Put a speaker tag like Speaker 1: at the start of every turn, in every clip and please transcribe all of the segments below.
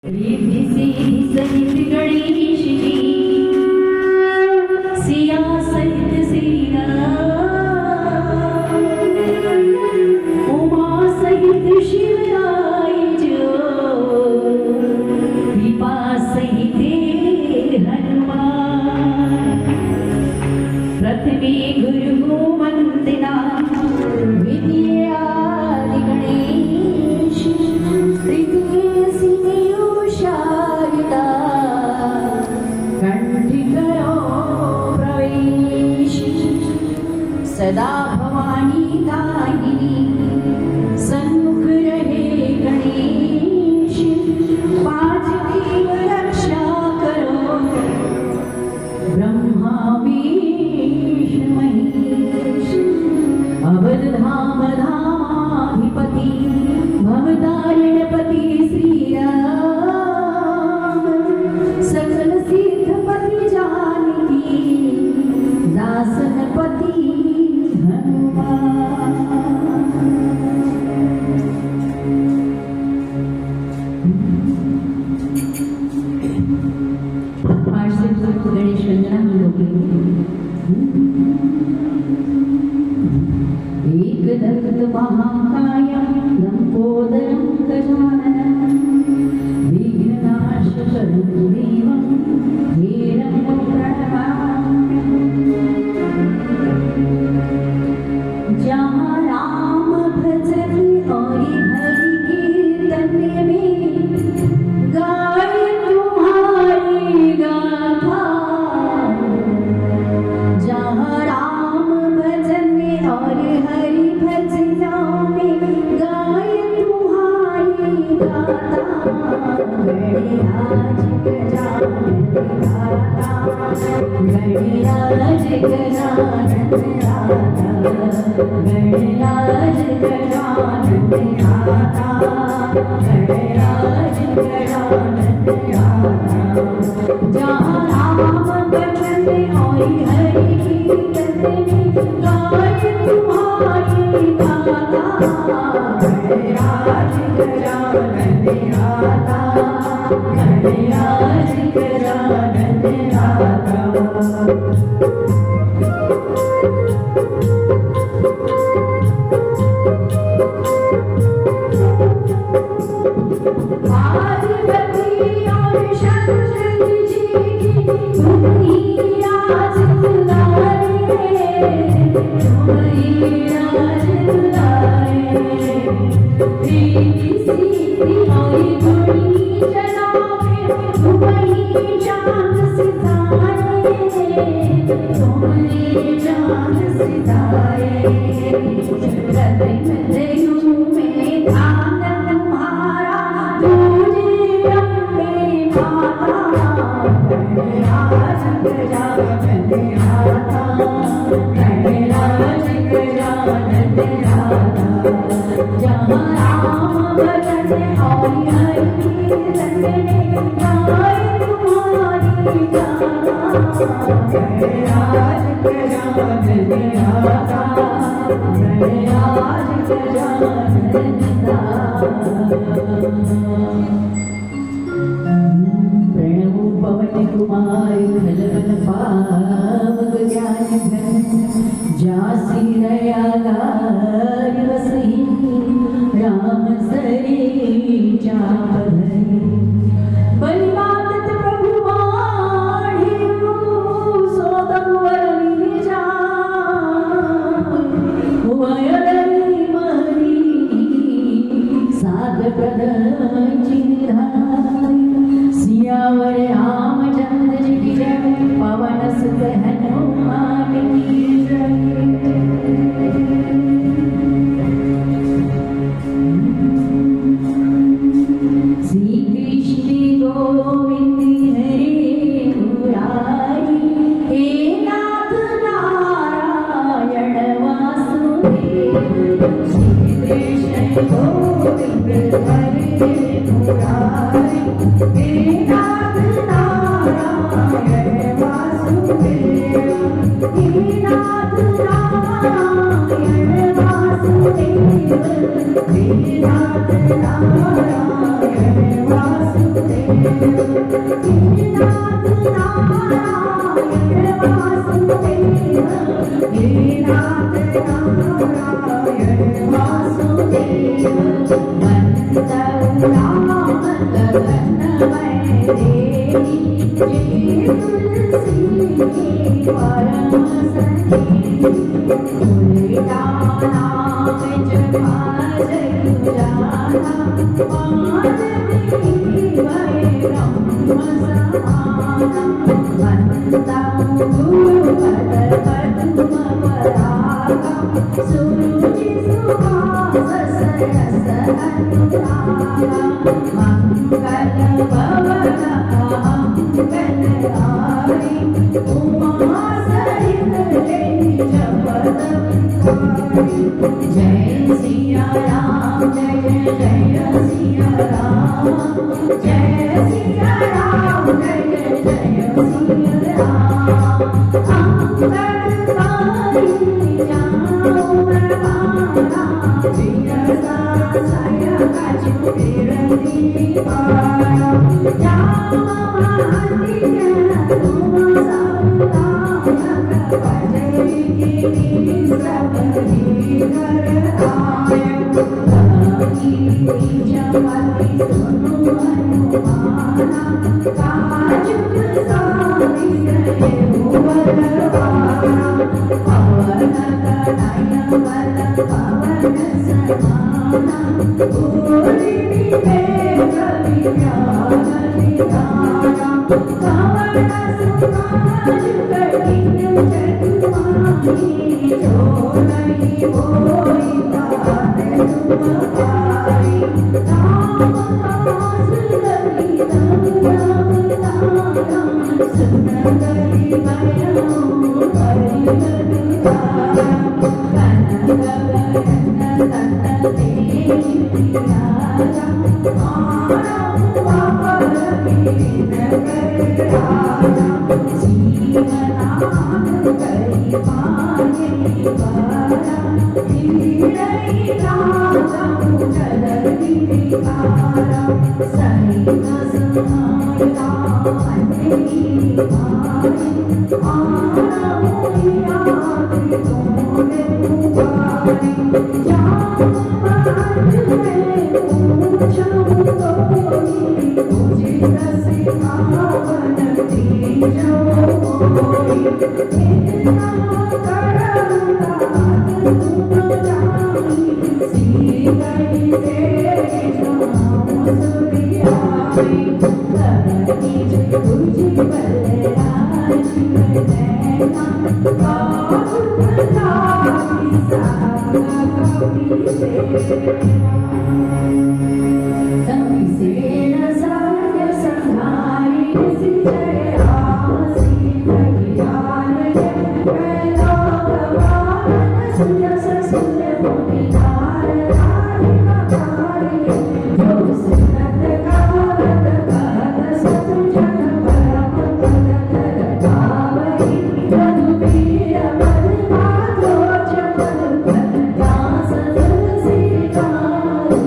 Speaker 1: रिद्धि सिद्धि सहित गणेश जी, सिया सहित श्री राम, उमा सहित शिवराय जो, कृपा सहित हनुमान। प्रथमे गुरु वंदना, विद्यादि गणेश, तृतीय सिंह शारदा, कंठी करो प्रवेश। सदा भवानी दायिनी, सन्मुख रहे गणेश, पांच देव रक्षा करो, ब्रह्मा विष्णु महेश। अवध धाम धामाधिपति, भवतारिणपति श्री राम, सकल सिद्धपति जानकी, दासनपति हनुमान। आज से गणेश वंदना हम लोग एकदंत महाकायं लंबोदरं गजाननं, विघ्ननाशकं देवं हेरं प्रणमाम्यहम्। जहाँ राम भजन और हरि कीर्तन में, गाय तुम्हारी गाथा। जहाँ राम भजन और हरि भजनों में, गाय तुम्हारी गाथा। गणराज गजानन गाथा, गणराज गजानन गाथा, गणराज गजानन गाथा, गणराज गजानन गाथा। जहाँ राम भजन और हरि कीर्तन में, गाय तुम्हारी गाथा। गणराज गजानन गाथा, गणराज गजानन गाथा। पार्वती और शंकर जी की तुम ही राज दुलारे, तुम ही राज दुलारे। रिद्धि सिद्धि और गुणी जनावे, तुम ही चाँद सितारे, तुम ही चाँद सितारे। हृदय में ध्यान तुम्हारा, तुझे अम्बे माता। गणराज गजानन गाथा, गणराज गजानन गाथा। जहाँ राम भजन और हरि कीर्तन में, गाय तुम्हारी गाथा। गणराज गजानन गाथा, गणराज गजानन गाथा। प्रणवो पवन कुमार खलबल पावक ज्ञान घन, जासी दयागार बसहि, राम सरे चाप धरि। बलिवादत प्रभु बाढ़े, सोदम वरनि जान, उभयदरि मरि, साध प्रदय चिन्हाय। सियावर रामचंद्र जी की जय, पवन सुत हनुमान की जय। श्री कृष्ण गोविंद हरे मुरारी, हे नाथ नारायण वासुदेव। श्री कृष्ण गोविंद हरे मुरारी, हे नाथ नारायण वासुदेव, हे नाथ नारायण वासुदेव, हे नाथ नारायण वासुदेव। जय सिया राम जय जय सिया राम जय सिया राम जय जय सिया राम अंगनवाड़ी जाऊं रवाना जिया साया काजू तेरी पारा जाऊं हटिया तुम सारा बजरी की सबरी घर आया जवानी सुनो हनुमाना काजू सारी रहे वरवाना पवन कनाया वल पवन समाना पूरी में कवि ज्ञान निधाना पवन सुमाज कठिन चतुराई जो नहीं होई बात तुम्हारी राम दास लगी राम सुन गई बयां हरि बदुआरा कन गगन तेरी प्यारा मानो बाबर बीन कर राजा जीवनान करी पाए बारा धीरई राजा चल दीवारा सही समाया अंधेरी मारी आना मुनिया तूने पुकारी जाऊं महल में पूछूं कोई मुझे सिखावन दी जो कोई इतना करूँगा तुम जानी सी गई तेरी नाम सुरियाई करनी जो तुझे बलराज नैना बाबू लाई सारा कभी से नज़ार संघारी सी जय आसी भगियान कैला भगवान सुन सुन मोहियार रानी मकारी जो सुनत गावत कहत सब जन परम पद गावई रघुबीर पद माधो चपल पद दास तुलसी गाई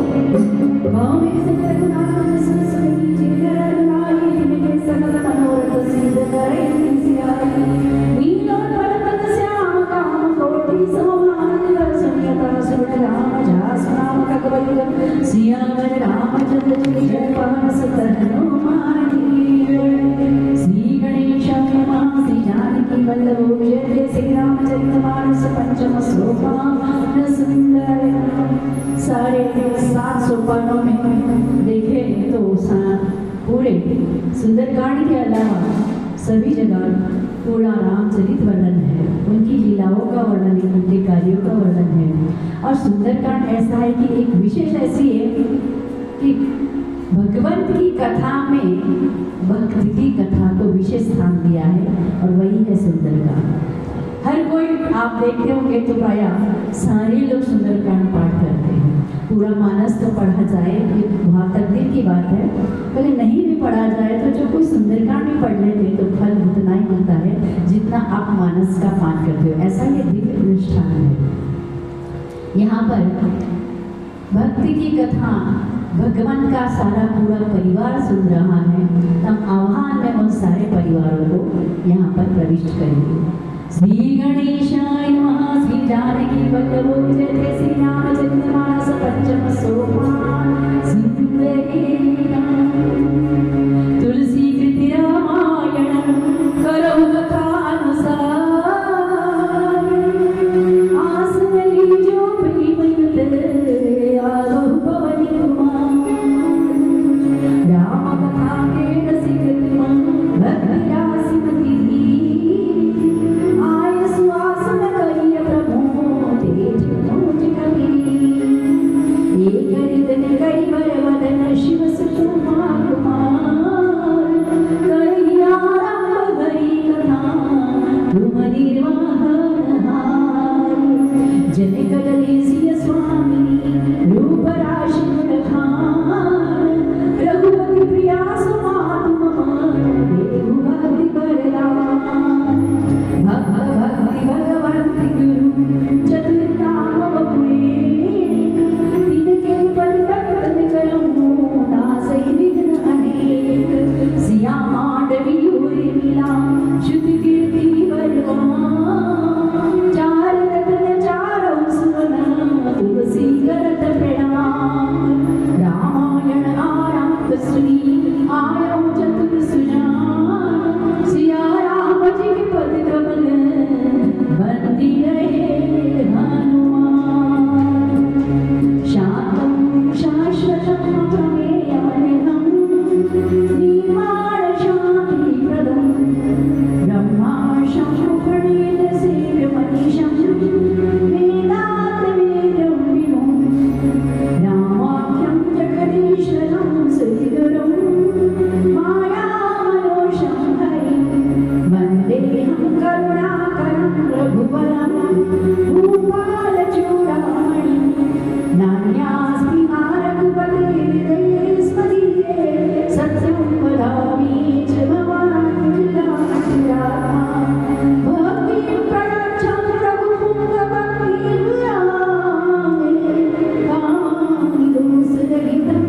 Speaker 1: भौमी सिंह नाम सुसुई जिगर नाई निके सकल मनोरथ सिद्ध करे सियाई नीलो पर्वत श्याम काम कोटि सोहान सुनियता सुन राम जास नाम ककबल सियावर रामचंद्र जी जय पवन सुत हनुमानी श्री गणेश श्री जानकी वल्लभ जय श्री रामचरितमानस पंचम सोपान सुंदर। सारे 7 सोपानों में देखें तो पूरे सुंदरकांड के अलावा सभी जगह पूरा रामचरित वर्णन है, उनकी लीलाओं का वर्णन है, उनके कार्यों का वर्णन है। और सुंदरकांड ऐसा है कि एक विशेष ऐसी है कि भगवंत की कथा में भक्ति की कथा को विशेष स्थान दिया है और वही है सुंदरकांड। हर कोई आप देखते होंगे तो प्रायः सारे लोग सुंदरकांड पाठ करते हैं। पूरा मानस तो पढ़ा जाए ये बहुत तकदीर की बात है, अगर नहीं भी पढ़ा जाए तो जो कोई सुंदरकांड भी पढ़ लेते तो फल उतना ही मिलता है जितना आप मानस का पाठ करते हो। ऐसा ये दिव्य अनुष्ठान है। यहाँ पर भक्ति की कथा भगवान का सारा पूरा परिवार सुन रहा है, तब आह्वान में उन सारे परिवारों को यहाँ पर प्रविष्ट करेंगे। श्री गणेशाय नमः। श्री जानकी वल्लभो जयते श्री रामचंद्र मानस पंचम सोपान सिंधे तुलसी कृति रामायण करो कथानुसार आसन लीजो प्रेमयुत आलो पवन कुमार राम कथा के रसिक भक्ति रासिमती आय सुआसन करिय प्रभु तेज मोज कवि एक रिदन कई वर वदन शिव सुकुमार कुमार करिया आरंभ भरी कथा तुम निर्वाहन हार जन कदली सिय स्वामी रूप राशि रखान रघुपति प्रिया सुमातु देहु भक्ति बरदान भक्ति भगवंति गुरु चतुर्नाम बपुए तिनके पद तख्त करऊं दासई विघ्न अनेक सिया मांडवी उरि मिला शुद्ध कीर्ति बलवान चार रत्न चारों सुवर्ण तुलसी करत प्रणाम रामायण आरंभ सुनी आयो चतुर सुजान सिया राम जी के पद कमल बंदी रहे हनुमान शांतं शाश्वतं प्रमेयान्यहं निर्माण शान्तिप्रदं ब्रह्माशं प्रणीत सेव्यमनीशं वेदान्तवेदं विभुं रामाख्यं जगदीश्वरं सुरगुरुं मायामनोषं हरिं वन्देऽहं करुणाकरं रघुवरं भूपालचूडामणिं नान्यास्ति रघुपतेर्हृदये स्मदीये सत्यं वदामि च भवान् भक्तिं प्रयच्छं रघुपुङ्गभक्तिर्यामे कामिदोषरहितं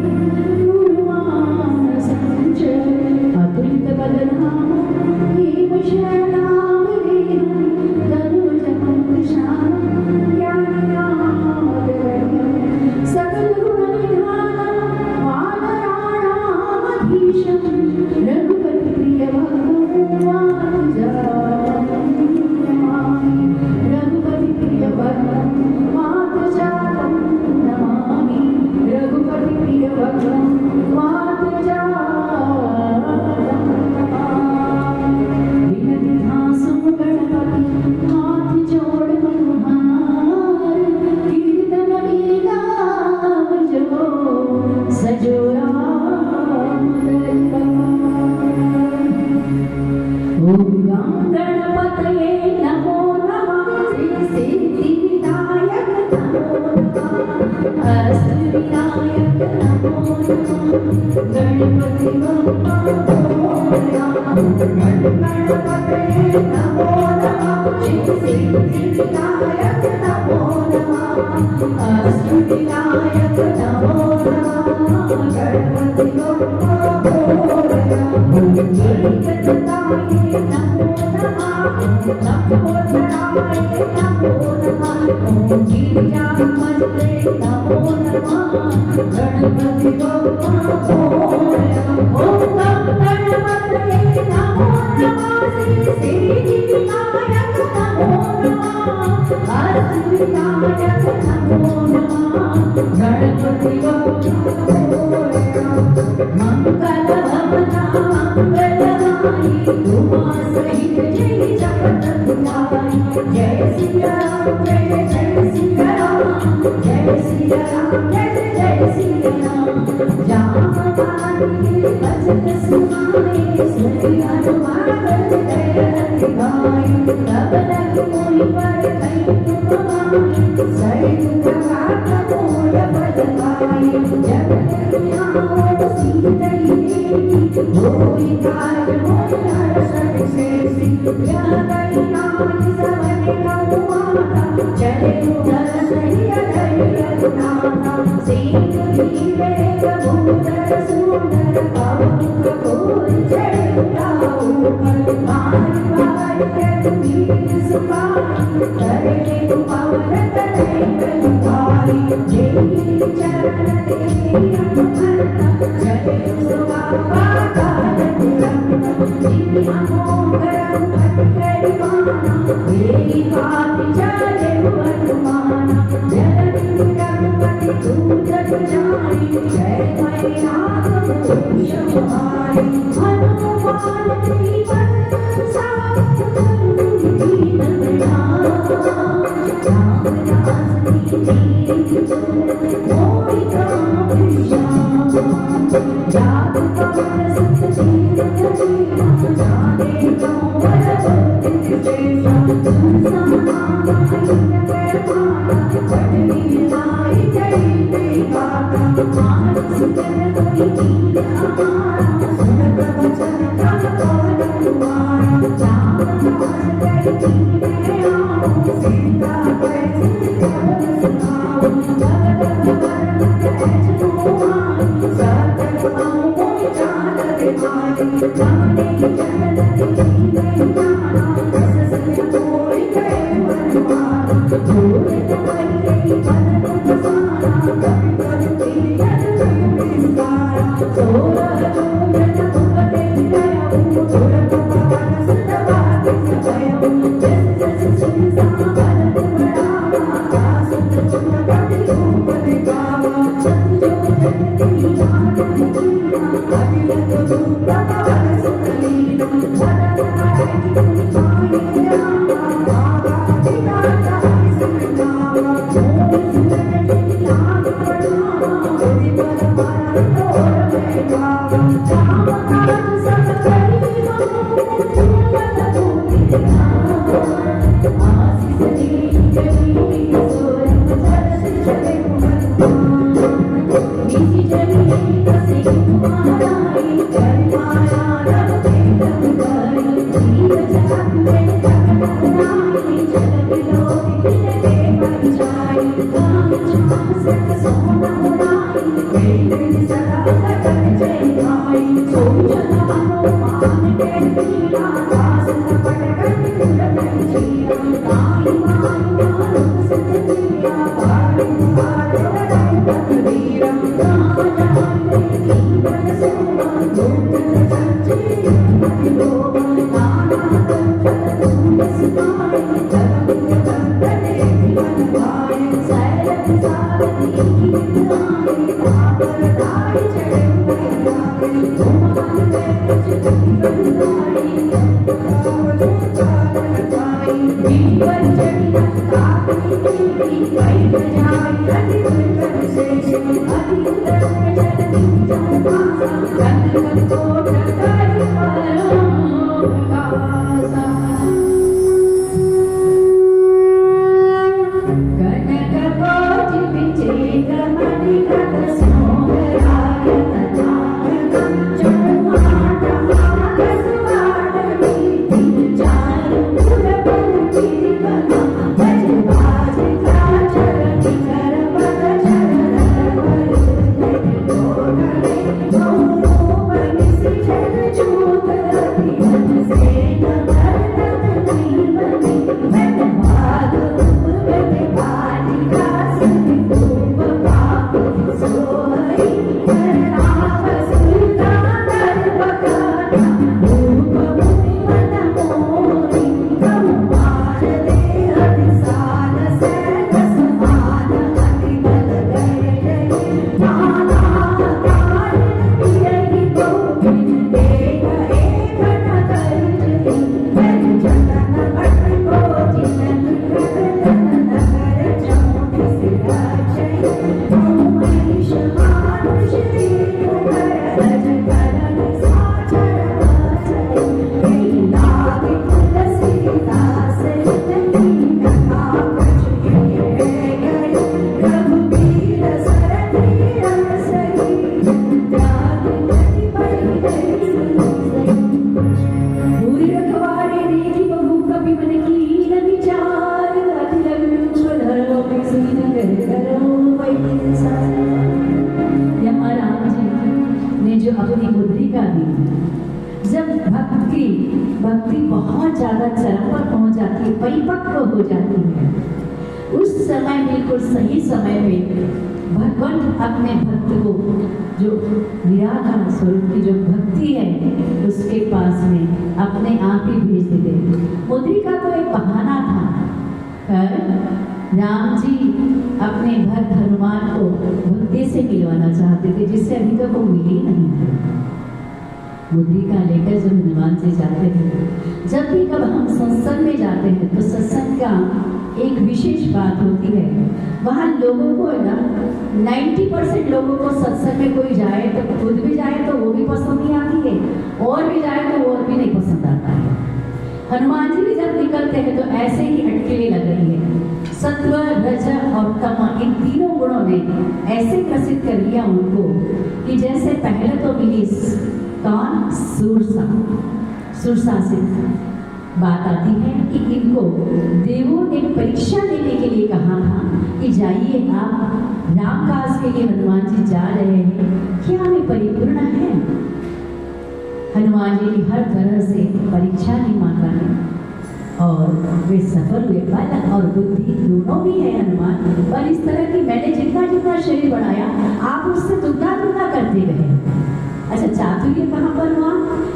Speaker 1: गुरुमानसं च अतुलितबलधाम एव शरणागतिं तनुजं कृशानं ज्ञानिनामगम्यं सकलगुणनिधानं वानराणामधीशं रघुपतिप्रियभक्तं मातुजातं नमामि रघुपतिप्रियभक्तं मातुजातं नमामि रघुपतिप्रियभक्तं मातुजातं नमामि विनति धासुं गणपति हाथ जोड़ मनोहार कीर्तन लीलाव जो सजो राम दरबार। ओम गणपतये नमो नमः श्री सिद्धिविनायक नमो नमः अष्टविनायक नमो नमः गणपति बप्पा मोरया गणपतये नमो नमः श्री सिद्धिविनायक नमो नमः अष्टविनायक नमो नमः गणपति बप्पा मोरया एकदंताय नमो नमः लंबोदराय नमो नमः ओम गिरिजापते नमो नमः गणपति बप्पा मोरया ओम गणपतये नमो नमः श्री सिद्धिविनायक नमो नमः अष्टविनायक नमो नमः गणपति बप्पा मोरया मंगल भवना मंगलहारी उमा सहित जय जगत गुहारी जय सिया राम जय जय सिया राम जय सिया राम जय जय सिया राम जामवानी भजन सुनाए सुनि हनुमान जय गाय तब लग मोहि पर कई तुम सही दुख मोय बदलाए जगत निहाओ सीतई देवी होई काज मोहि हर्षण शेषी या कई नाथ सवने कहुआता चले उधर सही अधर रघुनाथा सीत ही वेग सुंदर बाबू कोई चढ़ाओ मारी मारी के वीर सुपारी करे पावन करे कलकारी जेई चरण तेरी अनुमन्ना जय सुबाबा काल जिनी अमोघरम भटकरी माना मेरी बात चले वर्तमाना जननी रघुपति दूत जानी जय मैया पुरुष कुमारी हनुमान की वंशा दीन दयाल रामदास की मोहि कांक्षा जात कमल सुत जीवन जीवा जाने कौन बल तेजा समाना Thank you.
Speaker 2: आपकी भक्ति बहुत ज़्यादा चरम पर पहुंच जाती है, परिपक्व हो जाती है, उस समय बिल्कुल सही समय में भगवान अपने भक्त को जो निराकार स्वरूप की जो भक्ति है उसके पास में अपने आप ही भेज देते। मुद्रिका तो एक बहाना था, पर राम जी अपने भक्त हनुमान को भक्ति से मिलवाना चाहते थे, जिससे अभी तक वो मिली नहीं है। मुद्रिका लेकर जब हनुमान जी जाते थे, जब भी कब हम सत्संग में जाते हैं तो सत्संग का एक विशेष बात होती है, वहाँ लोगों को ना 90% लोगों को सत्संग में कोई जाए तो खुद भी जाए तो वो भी पसंद नहीं आती है, और भी जाए तो और भी नहीं पसंद आता है। हनुमान जी भी जब निकलते हैं तो ऐसे ही अटकलें लग रही है। सत्व, रज और तम, इन तीनों गुणों ने ऐसे ग्रसित कर लिया उनको कि जैसे पहले तो मिली कौन, सुरसा से बात आती है कि इनको देवों ने परीक्षा लेने के लिए कहा था कि जाइए आप रामकाज के लिए हनुमान जी जा रहे हैं, क्या वे परिपूर्ण है? हनुमान जी की हर तरह से परीक्षा नहीं मानता है और वे सफल हुए। बल और बुद्धि दोनों भी है हनुमान, पर इस तरह की मैंने जितना जितना शरीर बढ़ाया आप उससे दुगना दुगना करते गए। अच्छा, चातुर्य कहाँ पर हुआ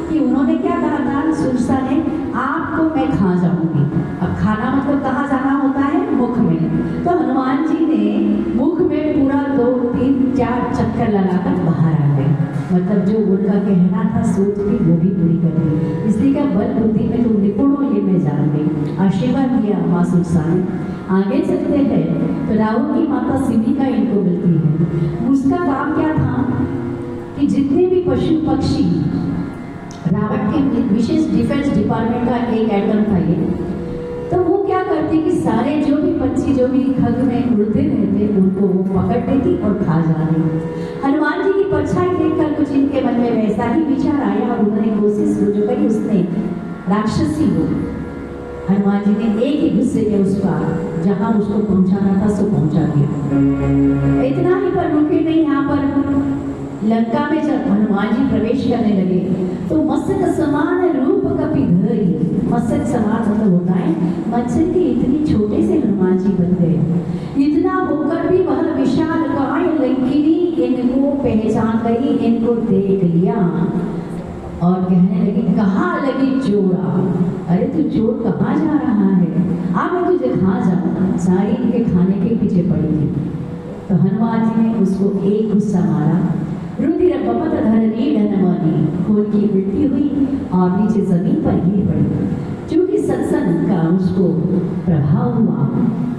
Speaker 2: कि उन्होंने क्या कहा था, सुरसा ने, आपको मैं खा जाऊंगी। अब खाना मतलब कहाँ जाना होता है, मुख में। तो हनुमान जी ने मुख में पूरा 2, 3, 4 चक्कर लगाकर बाहर आ गए, मतलब जो उनका कहना था सोच थी वो भी पूरी कर दी। इसलिए क्या बल बुद्धि में तुम निपुण हो ये मैं जान गई। आशीर्वाद दिया माँ सुरसा ने। आगे चलते हैं तो रावण की माता सिमिका इनको मिलती है। उसका काम क्या था कि जितने भी पशु पक्षी, रावण के विशेष डिफेंस डिपार्टमेंट का एक आइटम था ये, तो वो क्या करती कि सारे जो भी पंछी जो भी खग में उड़ते रहते उनको वो पकड़ लेती और खा जाती। हनुमान जी की परछाई देखकर कुछ इनके मन में वैसा ही विचार आया और उन्होंने कोशिश जो करी, उसने राक्षसी को हनुमान जी ने एक ही गुस्से में उसका जहां उसको पहुंचाना था सो पहुंचा दिया। इतना ही पर रुके नहीं, यहाँ पर लंका में जब हनुमान जी प्रवेश करने लगे तो मत्स्य समान रूप कपिधरि, मत्स्य समान मतलब होता है मत्स्य के इतनी छोटे से हनुमान जी बन गए। इतना होकर भी वह विशाल काय लंकिनी इनको पहचान गई, इनको देख लिया और कहने लगी, कहाँ लगी चोरा, अरे तू चोर कहाँ जा रहा है, आ मैं तुझे खा जाऊँ। सारी इनके खाने के पीछे पड़ी थी। तो हनुमान जी ने उसको एक गुस्सा मारा, रुधिर बपत धरनी डनमनी, खून की उल्टी हुई और नीचे जमीन पर गिर पड़ी। क्योंकि सत्संग का उसको प्रभाव हुआ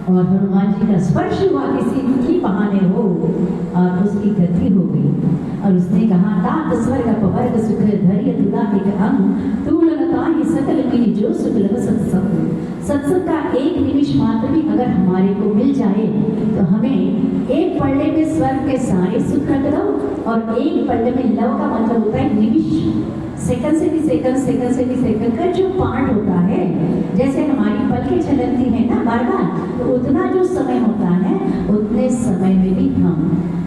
Speaker 2: और हनुमान जी का स्पर्श हुआ किसी की बहाने हो और उसकी गति हो गई और उसने कहा, तात स्वर्ग अपवर्ग सुख धैर्य तुला एक अंग तू लगता ही सकल मिली जो सुख लग सत्संग। सत्संग का एक निमिष मात्र भी अगर हमारे को मिल जाए तो हमें एक पल्ले में स्वर्ग के सारे सुख रख दो और एक पल्ले में लव का मतलब होता है निमिष, सेकंड से भी सेकंड, सेकंड से भी सेकंड का जो पार्ट होता है, जैसे हमारी पलकें चलती है ना बार बार, तो उतना जो समय होता है उतने समय में भी हम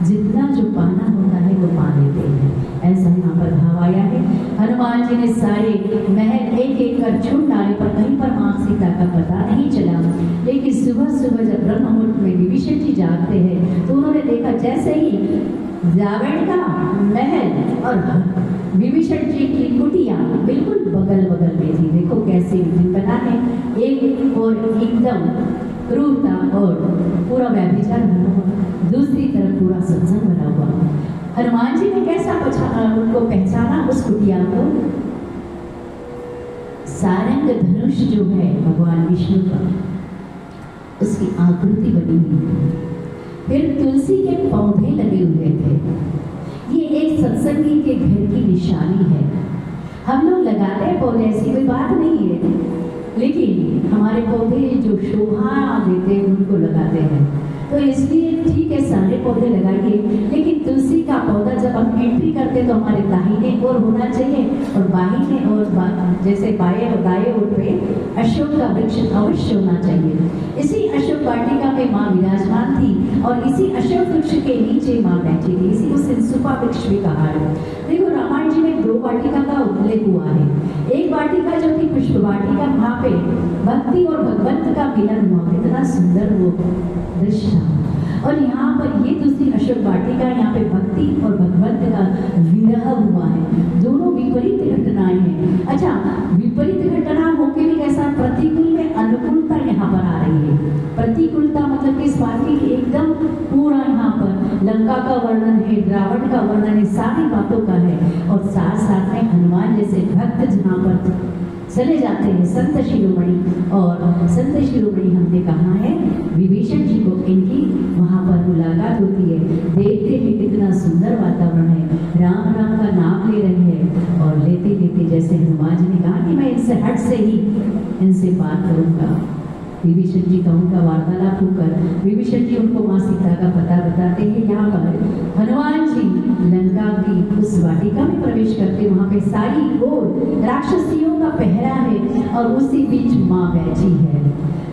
Speaker 2: जितना जो पाना होता है वो पा लेते हैं। ऐसा यहाँ पर भाव आया है। हनुमान जी ने सारे महल एक एक कर छूट डाले पर कहीं पर माँ सीता का पता नहीं चला। लेकिन सुबह सुबह जब ब्रह्म मुहूर्त में विभीषण जी जागते हैं तो उन्होंने देखा जैसे ही रावण का महल और विभीषण जी की कुटिया बिल्कुल बगल बगल में थी। देखो कैसे बना है, एक और एकदम क्रूरता और पूरा व्यभिचार बना हुआ, दूसरी तरफ पूरा सत्संग बना हुआ। हनुमान जी ने कैसा उनको पहचाना उस कुटिया को, सारंग धनुष जो है भगवान विष्णु का, उसकी आकृति बनी हुई थी। फिर तुलसी के पौधे लगे हुए थे। ये एक सत्संगी के घर की निशानी है। हम लोग लगाते हैं पौधे, ऐसी कोई बात नहीं है, लेकिन हमारे पौधे जो शोभा देते हैं उनको लगाते हैं। तो इसलिए ठीक है सारे पौधे लगाइए, लेकिन तुलसी का पौधा जब हम एंट्री करते हैं तो हमारे दाहिने ओर होना चाहिए और बाहिने ओर जैसे बाएं और दाएं ओर पे अशोक का वृक्ष अवश्य होना चाहिए। इसी अशोक वाटिका में माँ विराजमान थी और इसी अशोक वृक्ष के नीचे माँ बैठी थी। इसी को सिंसुपा वृक्ष भी कहा है। देखो रामायण जी में 2 वाटिका का उल्लेख हुआ है। एक वाटिका जो थी पुष्प वाटिका, वहाँ पे भक्ति और भगवंत का मिलन हुआ, कितना सुंदर वो दृश्य था। और यहाँ पर ये दूसरी अशोक वाटिका, यहाँ पे भक्ति और भगवंत का विरह हुआ है, दोनों विपरीत घटनाएं हैं। अच्छा, विपरीत घटना होके भी कैसा, प्रतिकूल में अनुकूलता यहाँ पर आ रही है। प्रतिकूलता मतलब कि इस बात की एकदम पूरा यहाँ पर लंका का वर्णन है, रावण का वर्णन है, सारी बातों का है। और साथ साथ में हनुमान जैसे भक्त जहाँ पर चले जाते हैं, संत शिरोमणि, और संत शिरोमणि हमने कहा है विभीषण जी को इनकी वहाँ पर मुलाकात होती है। देखते हैं कितना सुंदर वातावरण है, राम राम का नाम ले रहे हैं, और लेते लेते जैसे हनुमान जी ने कहा कि मैं इनसे हट से ही इनसे बात करूँगा। विभीषण जी का उनका वार्तालाप होकर विभीषण जी उनको माँ सीता का पता बताते हैं। यहाँ पर हनुमान जी लंका की उस वाटिका में प्रवेश करते, वहाँ पे सारी ओर राक्षसियों का पहरा है और उसी बीच माँ बैठी है।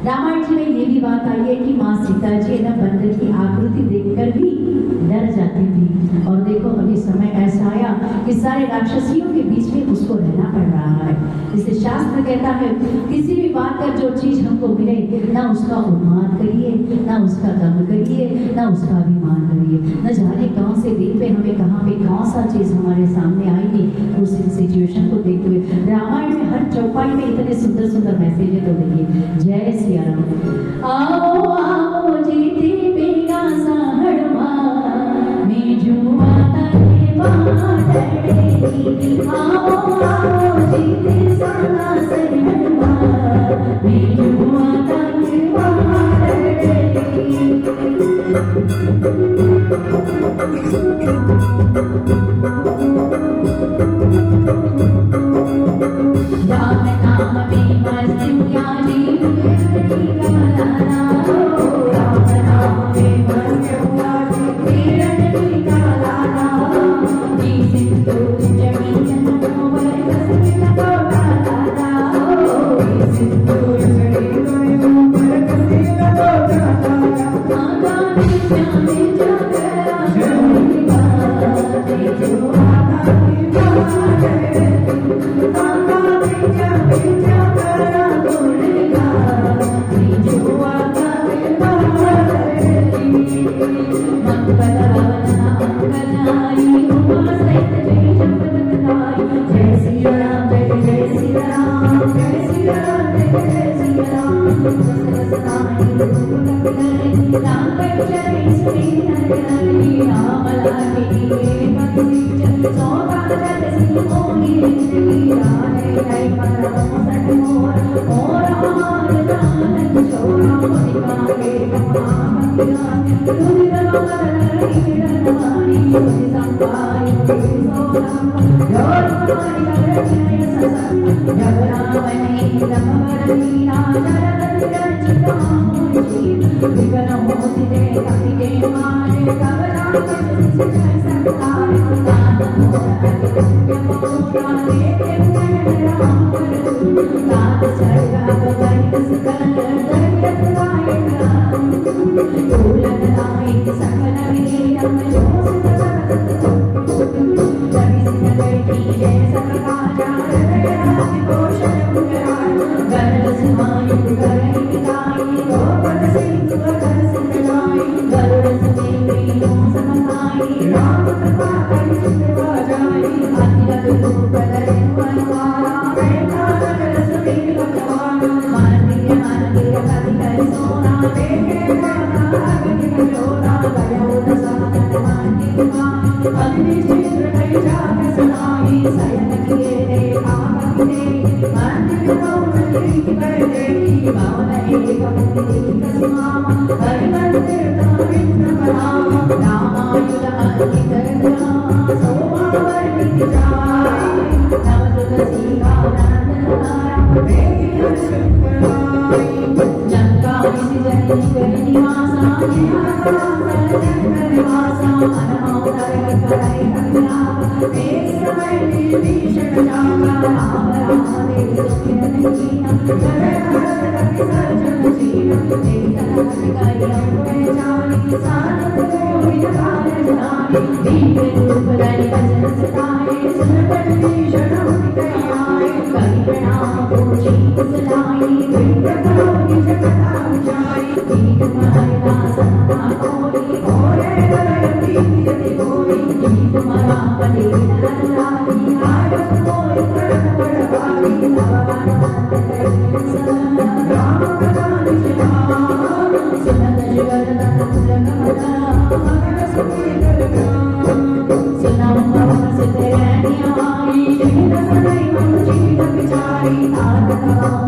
Speaker 2: रामायण जी में ये भी बात आई है कि माँ सीता जी न बंदर की आकृति देखकर भी डर जाती थी। और देखो अभी समय ऐसा आया कि सारे राक्षसियों के बीच में उसको रहना पड़ रहा है। इसलिए शास्त्र कहता है किसी भी बात का जो चीज हमको मिले, ना उसका उन्माद करिए, ना उसका दम करिए, ना उसका अभिमान करिए। न जाने कौन से दिन पे हमें कहाँ पे कौन सा चीज हमारे सामने आएगी, उस सिचुएशन को देखते हुए रामायण में हर चौपाई में इतने सुंदर सुंदर मैसेज है। तो देखिए, जय सिया राम। आओ आओ जीते बेगा सहड़वा में जुआता के बाटड़े, आओ आओ जीते साना सहड़वा में जुआता के बाटड़े। राम नाम में मस्तिया जी कमलाना, राम नाम में मस्तिया जी कमलाना, जी सिंधु जमी जनमोहर कसमिन को गाना, जी सिंधु जमी जनमोहर कसमिन को गाना, आगा में जागरा जोड़ीगा, जो आगा में जागरा, आगा में जागरा जोड़ीगा, जो आगा में जागरा। मंगलवाना मंगलाई उमा सहित जय जगन्नाथ, जय सिया राम जय सिया राम, जय सिया राम जय सिया राम। राम पर चले सुनी हरि, राम लागे पति सौगा जल सिंहोनी, राधे जय परम सठ मोर, और हमार दानन छोड़ा मुनिकारे कमावतिया, तुझ रवानी रवानी तुझ संपाई सोराम, जोर हमारी करजय ससन, जब रावणी लंबर मीरा जरद रचिता मुझी, विघ्न होति दे कपि के मारे, कब रावण जय सरकार, दान मोर अति मोरा देते नयन राम कर, दात सर्गा बगैर सकल दरियत गायन राम, फूलन रामे सकल वीरम जोत सकल, रवि सिंह बैठी जय सरकार, हृदय राज घोषण मुरार, गरुड़ सिंहायुध करहि निकाई, गोपद सिंह कर सिंहाई, गरुड़ समेत समनाई, राम कृपा कर सिद्ध बजाई, अतिरथ रूप धरे हनुमाना, बैठा रस में भगवान, मानवीय मानवीय कवि कर सोना, देखे रामा अग्नि जोड़ा, भयो दसानन मानी मान, अग्नि चित्र कई जाग सुनाई, सयन किए देखा बखने, मंदिर मौन की बैठे, बावन एक मुक्ति कसमामा, हरि मंदिर गोविंद बनावा, रामायुध अंकित रघुनाथ, सोमा वर्णित जाय, नवदुत सीता नंदन लाया, देखि हर्षित कराई, लंका विसि जनि करि निवासा, निहार जन निवासा, अनमोदर करे हरिनाम, एक समय विभीषण जागा, राम राम देव सुमिरन कीना, जय भरत कपि सर्जन सीना, देवी तनक करि अंकुर जानी, सानत कोटि कार्य जानी, दिव्य रूप धरि भजन सताए, सुन पट भीषण मुनि कहि आए, कहि
Speaker 1: Thank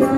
Speaker 1: you.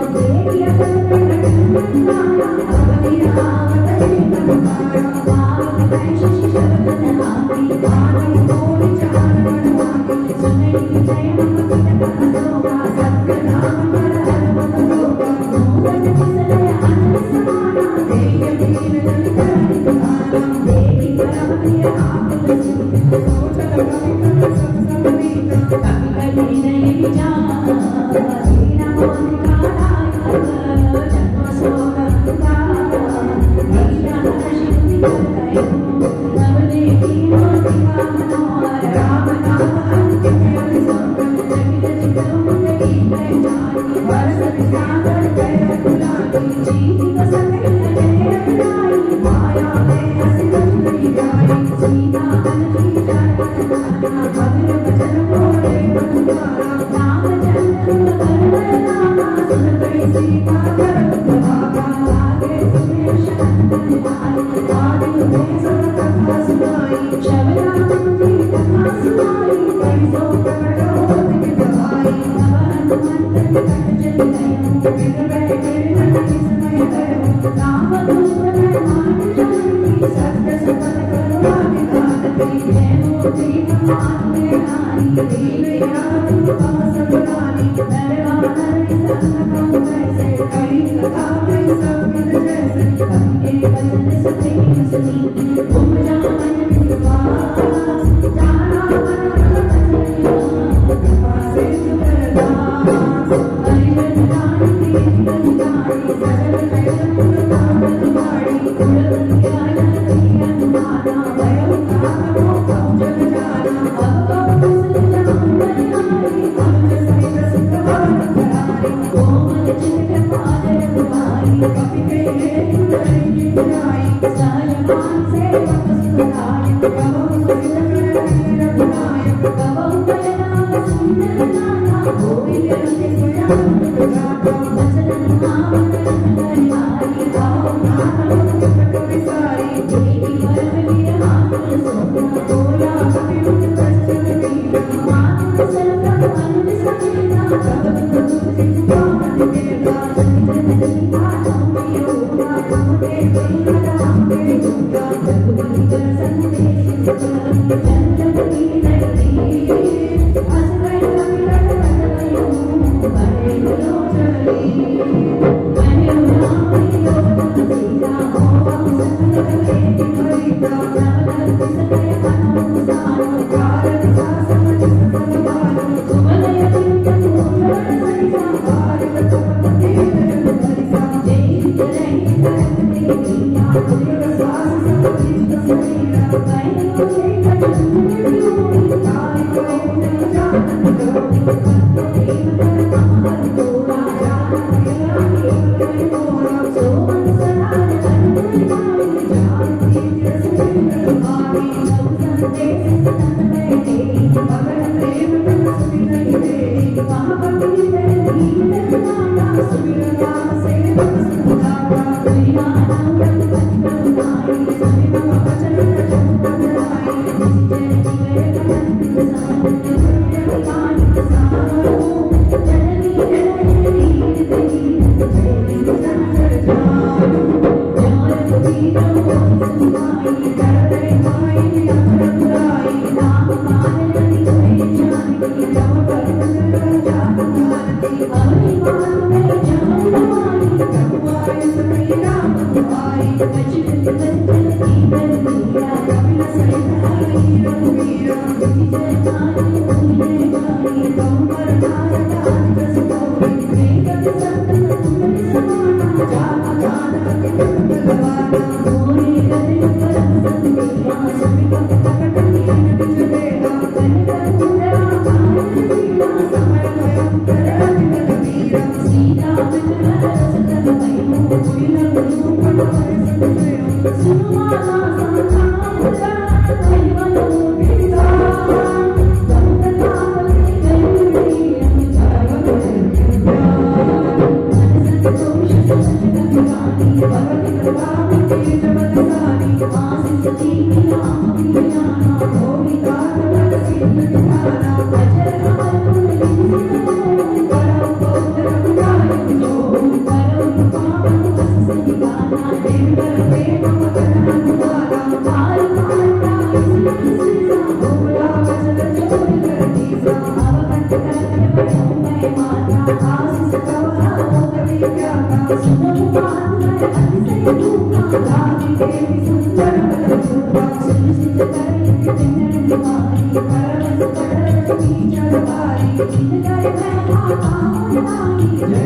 Speaker 1: Jai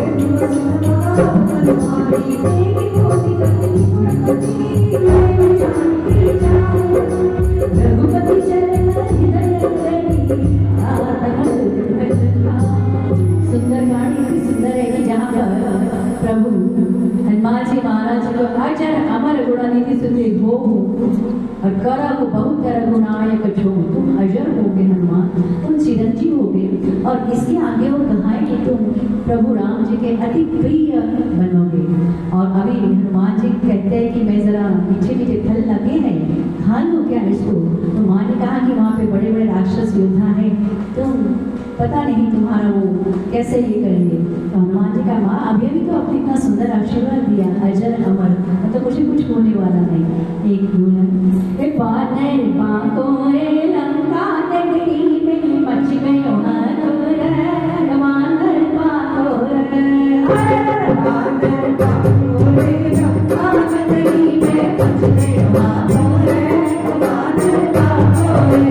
Speaker 1: हमारी देवी कोटि कटी पुरपति मैं जानती जाऊं रघुपति चरण हृदय करी सुंदर गाड़ी इतनी सुंदर है कि जहाँ पर प्रभु हनुमान जी महाराज को अजर अमर गुणानिधि सुते हो और करहु बहुत रघुनायक छो तुम अजर होगे हनुमान तुम चिरंजीव होगे और इसके आगे वो कहा है कि तुम प्रभु राम जी के अति प्रिय बनोगे। और अभी हनुमान जी कहते हैं कि मैं जरा मीठे मीठे फल लगे हैं खा लो क्या इसको। तो माँ ने कहा कि वहाँ पे बड़े बड़े राक्षस योद्धा हैं तुम पता नहीं तुम्हारा वो कैसे ये करेंगे। तो हनुमान जी का माँ अभी अभी तो अपने इतना सुंदर आशीर्वाद दिया अजर अमर तो मुझे कुछ होने वाला नहीं। एक दुल्हन बानर बांकोरे लंका नगरी में मच गयो हथुर बानर बांकोरे बानर बांकोरे लंका नगरी में मच गयो हथुर बानर बांकोरे।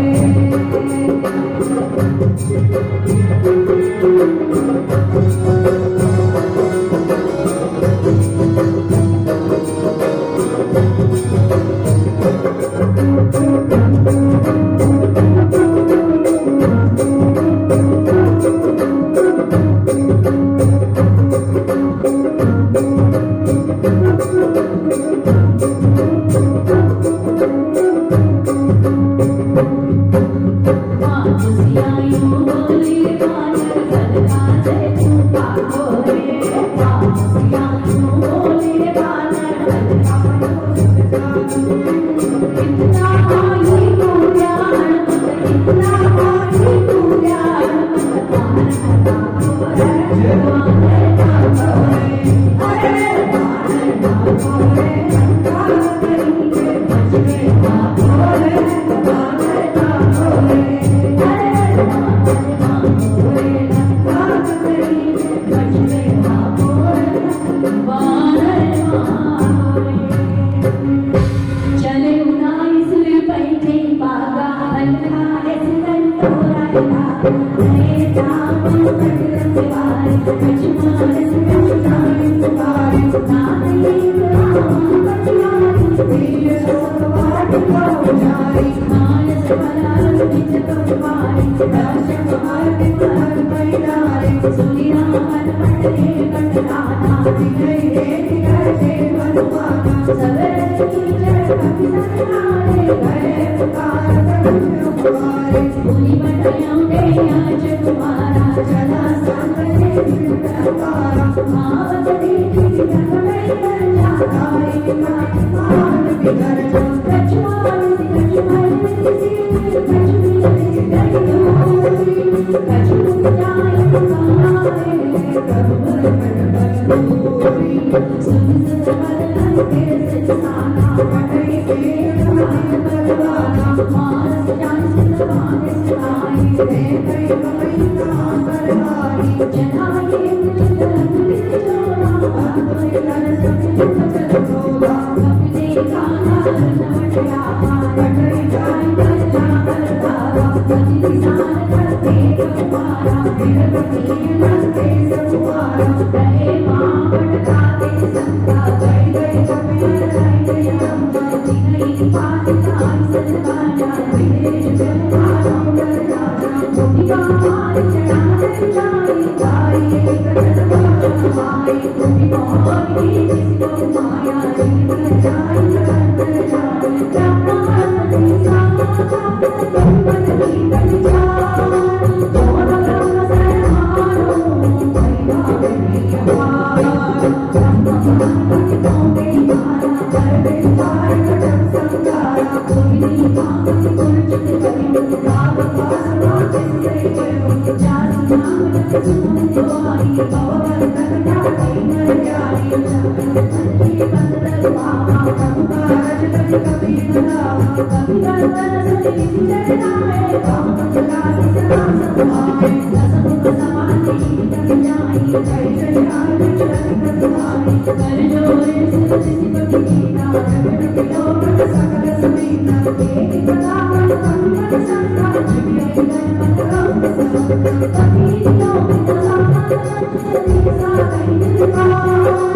Speaker 2: Thank you.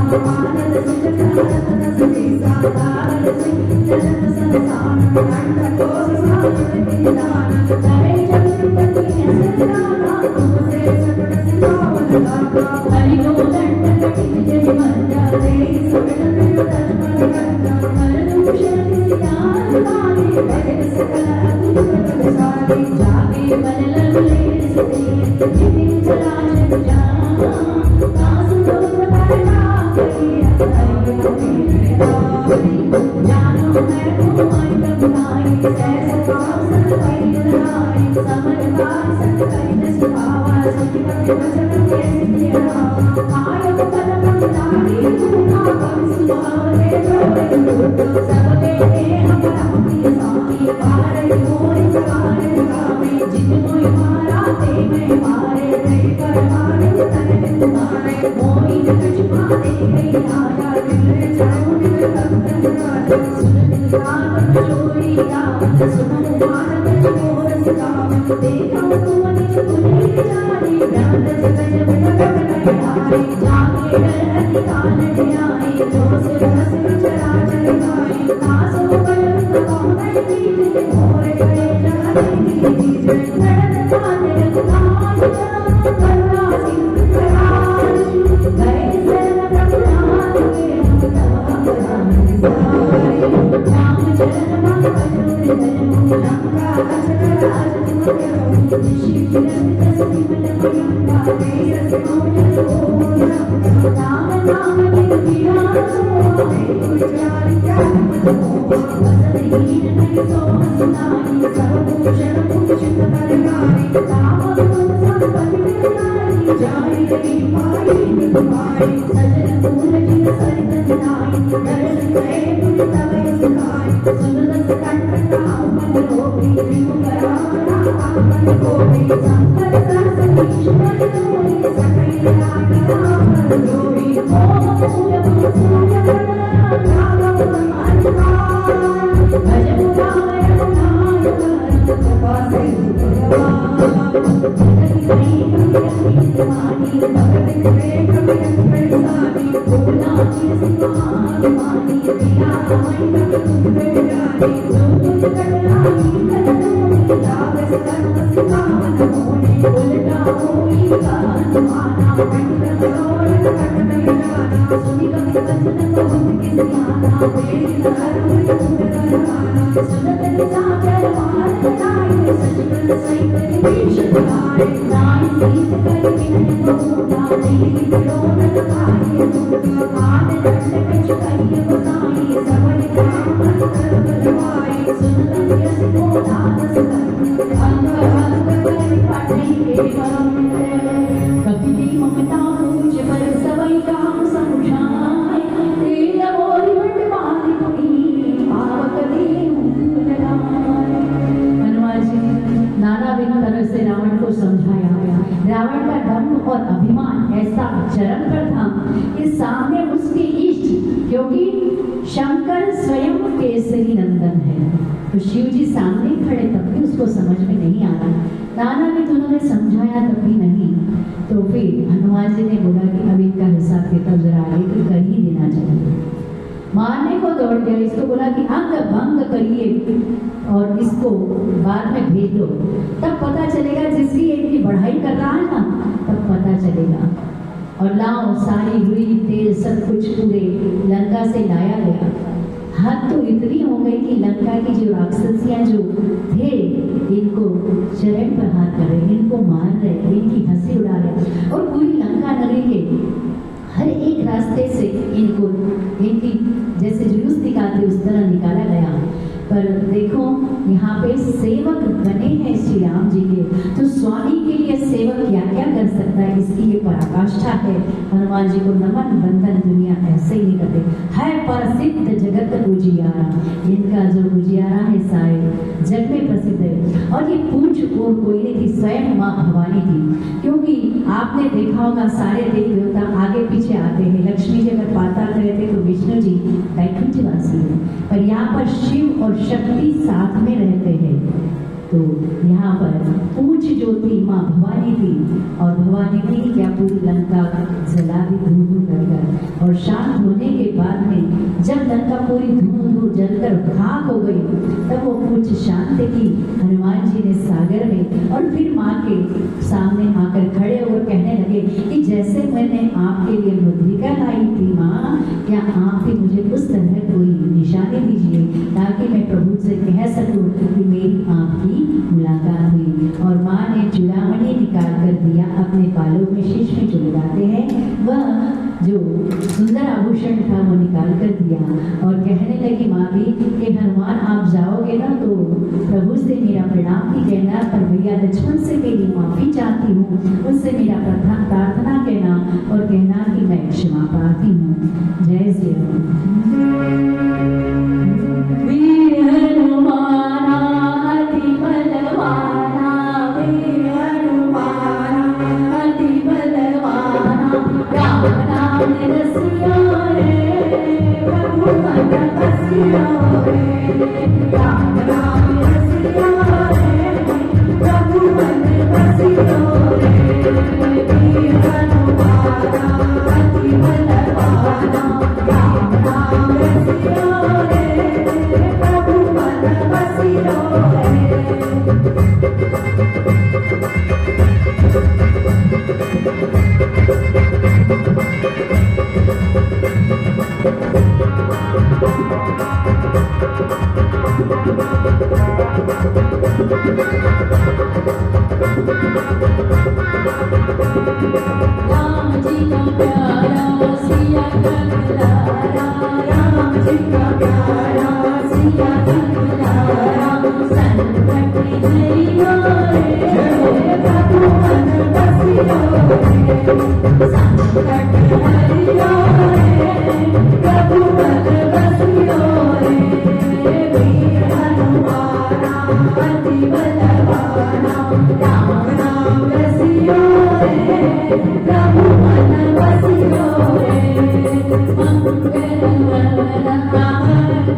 Speaker 1: आनंद सिंह आनंद सतीसा आनंद सिंह जगत संसार अनंत कोश सागर निदान करे जगतपति सदाना तुमसे सकल सिंहावन दाता हरि को दंड कटिन जय मंजा तेरी सकल तत्पर गंगा मरदूषण सियान तारे करे सकल अद्भुत सारे जागे मन लगे सते जिते चराचर जाना दास तो प्रभा करिया जानो मैं तुम्हारी प्रभुताई सहस काम सत कई नाई समझदार सत कई सुभावा सत्य वचन के सिद्धिया कायम कलम नारी गुना कम सुभावे जोड़े सब के हम रामी स्वामी पारे मोर पारे गावे जिन मोय मारा ते मैं मारे ते परमाने तन तुम्हारे मोई कछ पाने गई आया दिल जाऊं दिल तक सुन गान चोरिया सुनो मान मोर सदाम देखो तुम तुनी जाने ज्ञान सगज भगत हारे जागे अधिकाल न्याय जो सुरस चराचर गाय तासो बल कौन कीजिए मोर गए जाने दीजिए नरक कान रघुनाथ करुणा सिंह करार गए शरण प्रभुनाथ के राम चरण मन भजो धर्म लंका अजगर अजर ऋषि किरत सतिमल भयंका तेरस मौज राम नाम बिन बिहार प्यार क्या वसतीन नहीं सो सुनाई सर्वभूषण भूषित बरनाई राम गुण संपत्ति नारी जाई गई पाई निभाई सजन पूर जिन सरित नाई दर्शन गए पुन तवे सुनाई सुन रस कंठ मन गोपी त्रिभु करारा मन गोपी संकर सरस ईश्वर जोड़ी सकई राम जोड़ी ओम पूर्ण सूर्य राघव भज मुरार कृपा सिंधु कपिली ममता पूज पर सवई काम समझाए तेल बोल बट बांध पुनी पावक देहु लगाए। हनुमान जी नाना विध तरह से रावण को समझाया। रावण का दम्भ और अभिमान ऐसा चरम पर था कि सामने उसके इष्ट, क्योंकि शंकर स्वयं केसरी नंदन है, तो शिव जी सामने खड़े तब भी उसको समझ में नहीं आ रहा। नाना भी उन्होंने समझाया तब भी नहीं, तो फिर हनुमान जी ने बोला कि अब इनका हिसाब किताब जरा आगे कर ही देना चाहिए। मारने को दौड़ गया, इसको बोला कि अंग भंग करिए और इसको बाद में भेज दो, तब पता चलेगा जिसकी इनकी बढ़ाई कर रहा है ना, तब पता चलेगा। और लाओ सारी हुई तेल सब कुछ पूरे लंका से लाया गया। हद तो इतनी हो गई कि लंका की जो राक्षसियां जो थे इनको चरण पर हाथ कर रहे, इनको मार रहे, इनकी हंसी उड़ा रहे, और पूरी लंका नगरी के हर एक रास्ते से इनको इनकी जैसे जुलूस दिखाते उस तरह निकाला गया। पर देखो यहाँ पे सेवक बने हैं श्री राम जी के, तो स्वामी के लिए सेवक क्या क्या कर सकता है, इसकी ये पराकाष्ठा है। हनुमान जी को नमन बंदन दुनिया ऐसे ही नहीं करते है, प्रसिद्ध जगत उजियारा, इनका जो उजियारा है सारे जग में प्रसिद्ध है। और ये पूछ और कोयले की स्वयं माँ भवानी थी, क्योंकि आपने देखा होगा सारे देव देवता आगे पीछे आते हैं। लक्ष्मी जी अगर पाताल रहते तो विष्णु जी वैकुंठवासी है, पर यहाँ पर शिव और शक्ति साथ में रहते हैं।
Speaker 2: तो यहाँ पर पूज्य जो थी माँ भवानी थी, और भवानी ने ही क्या पूरी लंका जला दी धूल धूल करकर, और शांत होने के बाद में जब लंका पूरी धूल धूल जलकर खाक हो गई, तब वो पूज्य शांत देखी हनुमान जी ने सागर में, और फिर माँ के सामने आकर खड़े और कहने लगे कि जैसे मैंने आपके लिए मुद्रिका लाई थी माँ, क्या आप भी मुझे उस तरह कोई निशानी दीजिए ताकि मैं प्रभु से कह सकूं कि मेरी आपकी मुलाकात हुई। और माँ ने चूड़ामणि निकाल कर दिया, अपने बालों में शीश में जो लगाते हैं वह जो सुंदर आभूषण था वो निकाल कर दिया, और कहने लगी माँ भी कि हनुमान आप जाओगे ना तो प्रभु से मेरा प्रणाम ही कहना, पर भैया लक्ष्मण से मेरी माफी चाहती हूँ, उससे मेरा प्रार्थना कहना और कहना कि मैं क्षमा पाती हूँ। जय श्री वीर हनुमाना अति बलवाना, वीर हनुमाना अति बलवाना, राम नाम रसिया रे प्रभु मन बसिया रे, राम नाम रसिया रे प्रभु मन बसिया रे, वीर हनुमाना अति बलवाना, राम नाम रसिया रे प्रभु मन बसिया रे। राम जी का प्यारा सिया का दुलारा, राम जी का प्यारा सिया का दुलारा, संकट हरियो रे प्रभु मन बसियो रे, संकट हरियो रे प्रभु मन बसियो रे, वीर हनुमाना अति बलवाना, राम नाम रसियो रे प्रभु मन बसियो रे, मंगल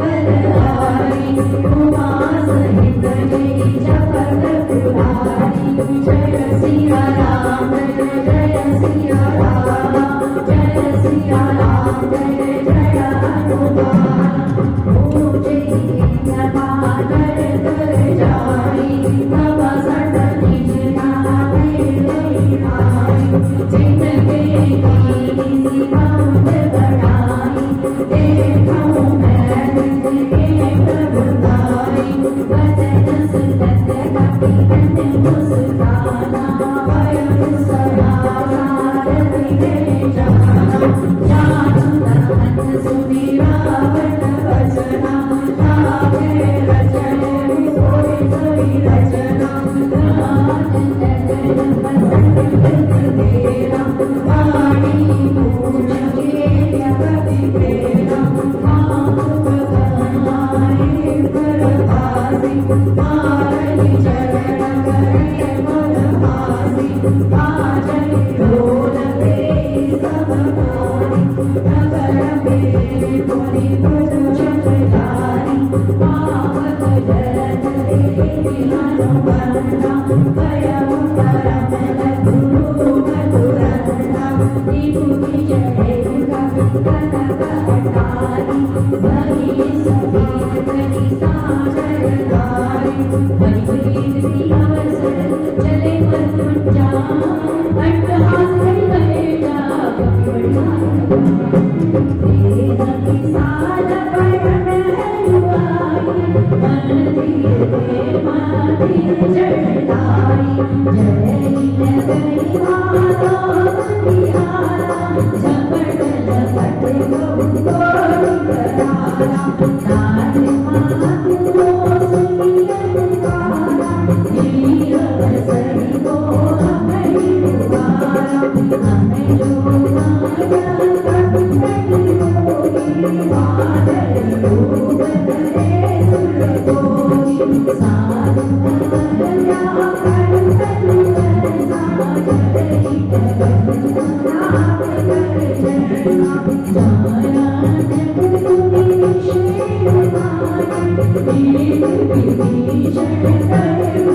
Speaker 2: मंगलहारी उमा सहित जय जगत पुरारी, जय सिया राम जय सिया राम, जय सिया राम जय जय हनुमान, ओ जय नमानर कर जाई तब सट निज नामे नाई, जिनके कीनी बात बढ़ाई, देखो मैं जिनके प्रभुताई, वचन सुनत कपि मन मुस्काना, वयम सदा सारथि जाना, जानु तहत सुनि रावण वचना, लागे रचन सोई सोई रचना, राम जगन बसंत तेरा, वाणी पूछे कपि तेरा, आप बगाए परवासी, मारनि चरण करे मनमासी, बाजै ढोल पे सब भारी, नगर में पुनि पुछ चलारी, पावक जरत देहि हनुमंता, भयउ परम लघु मधुरंता, निभु जय कपि कनक अटारी, भई सभी कनि सागर धारी, बलि प्रीति अवसर चले मन जान, अट्टहास बैठा कपि बढ़िया तेरा किसान बरन हलवाई, मन धीरे माथे चढ़ाई, जय नगरी माता बिहारा, झपट लपट गौ तोड़ी करारा, ताज मात को सुनिए पुकारा, वीर बसई को हमें दुबारा, हमें जो माया कपि नहीं होगी, बादल डूब करे सुर कोई, साधु माया कर तनु ऐसा, जय जगन नाथ कर जयना, जाया जग तुम्हें शेर माना, एक विभीषण कर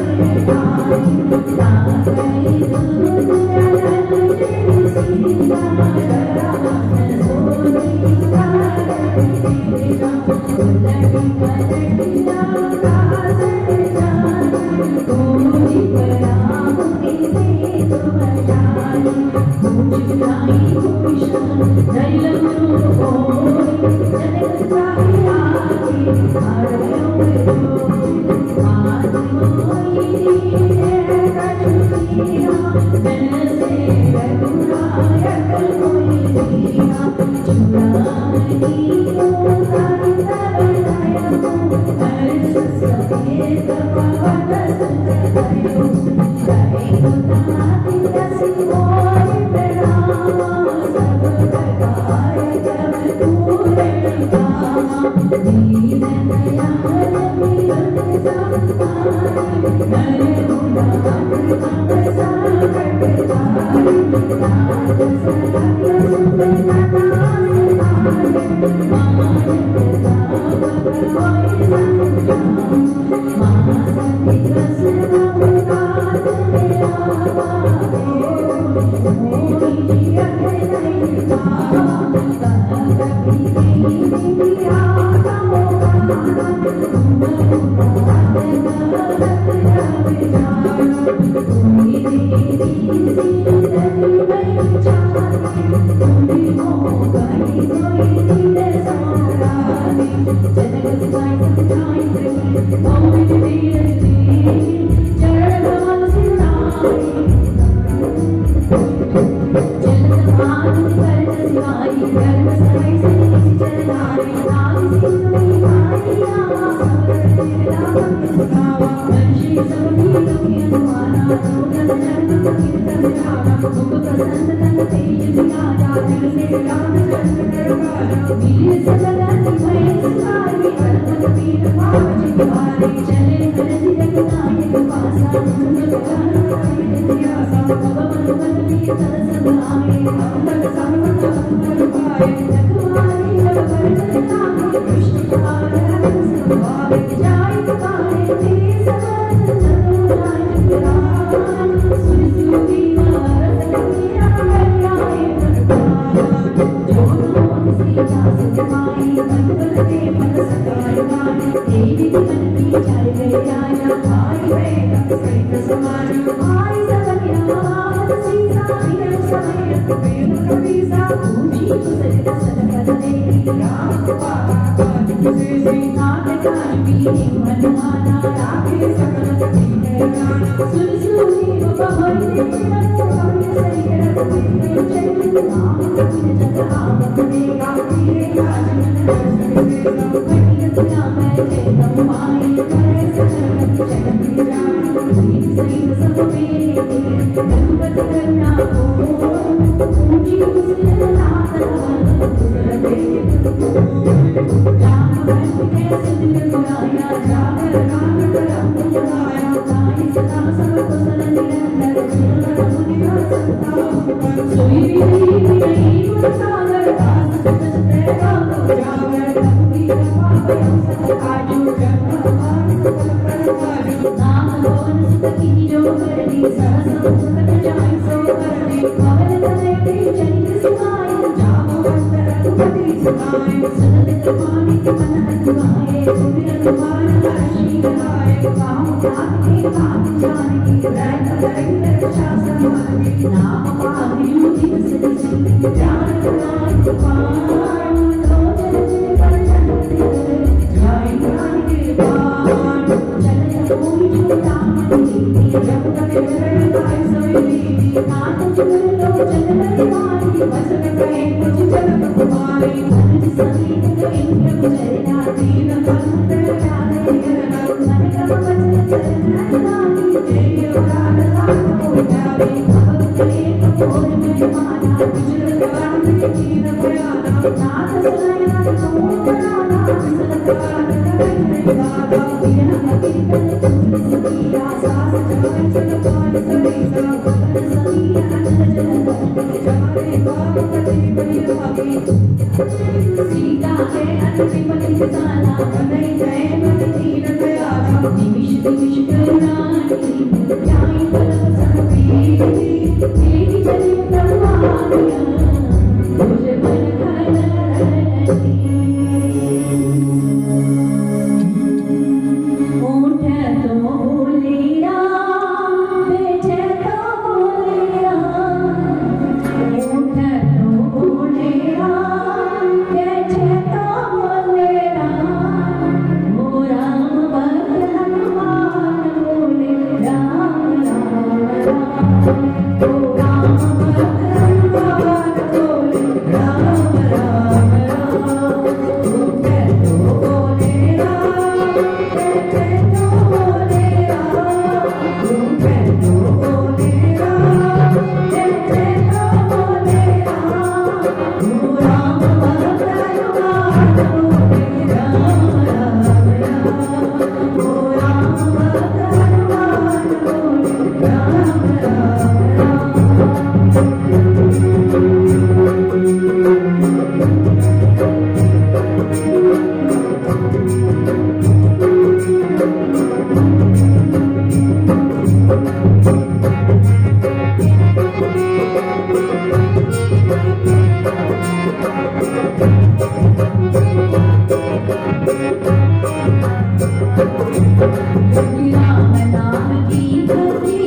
Speaker 2: राम नाम की भक्ति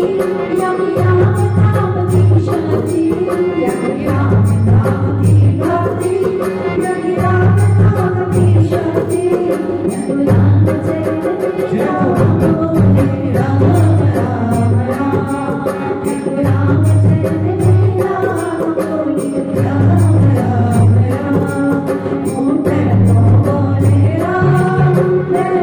Speaker 2: यज्ञ राम नाम की शक्ति यज्ञ राम नाम की भक्ति यज्ञ राम नाम की शक्ति यज्ञ राम चरित राम बोले राम राम राम यज्ञ राम चरित राम बोले राम राम राम मोटे बोले राम जय